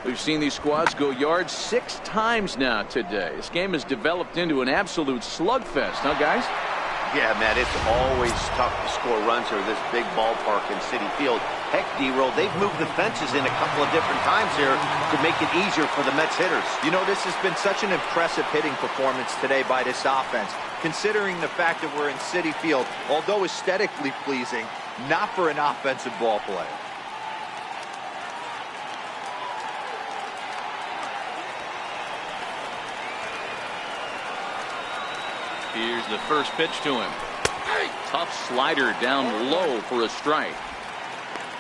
We've seen these squads go yards 6 times now today. This game has developed into an absolute slugfest, huh, guys? Yeah, Matt, it's always tough to score runs here, this big ballpark in Citi Field. Heck, D-Roll, they've moved the fences in a couple of different times here to make it easier for the Mets hitters. You know, this has been such an impressive hitting performance today by this offense, considering the fact that we're in Citi Field, although aesthetically pleasing, not for an offensive ball player. Here's the first pitch to him. Tough slider down low for a strike.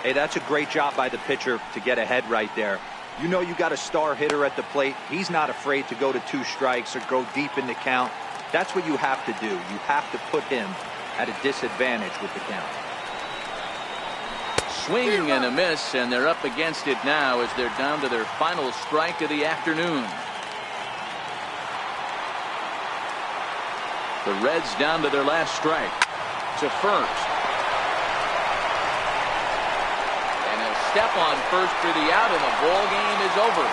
Hey, that's a great job by the pitcher to get ahead right there. You know you got a star hitter at the plate. He's not afraid to go to 2 strikes or go deep in the count. That's what you have to do. You have to put him at a disadvantage with the count. Swing and a miss, and they're up against it now as they're down to their final strike of the afternoon. The Reds down to their last strike. To first. And he'll step on first for the out, and the ball game is over.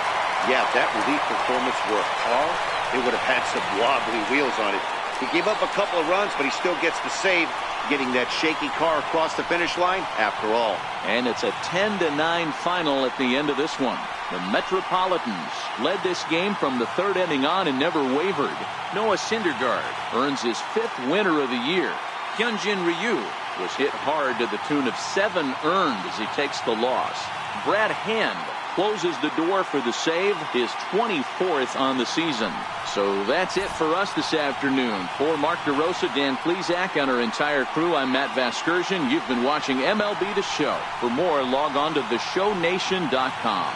Yeah, if that relief performance were a car, it would have had some wobbly wheels on it. He gave up a couple of runs, but he still gets the save, getting that shaky car across the finish line after all. And it's a 10-9 final at the end of this one. The Metropolitans led this game from the 3rd inning on and never wavered. Noah Syndergaard earns his 5th winner of the year. Hyunjin Ryu was hit hard to the tune of 7 earned as he takes the loss. Brad Hand closes the door for the save, his 24th on the season. So that's it for us this afternoon. For Mark DeRosa, Dan Plesac, and our entire crew, I'm Matt Vasgersian. You've been watching MLB The Show. For more, log on to theshownation.com.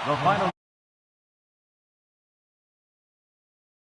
The final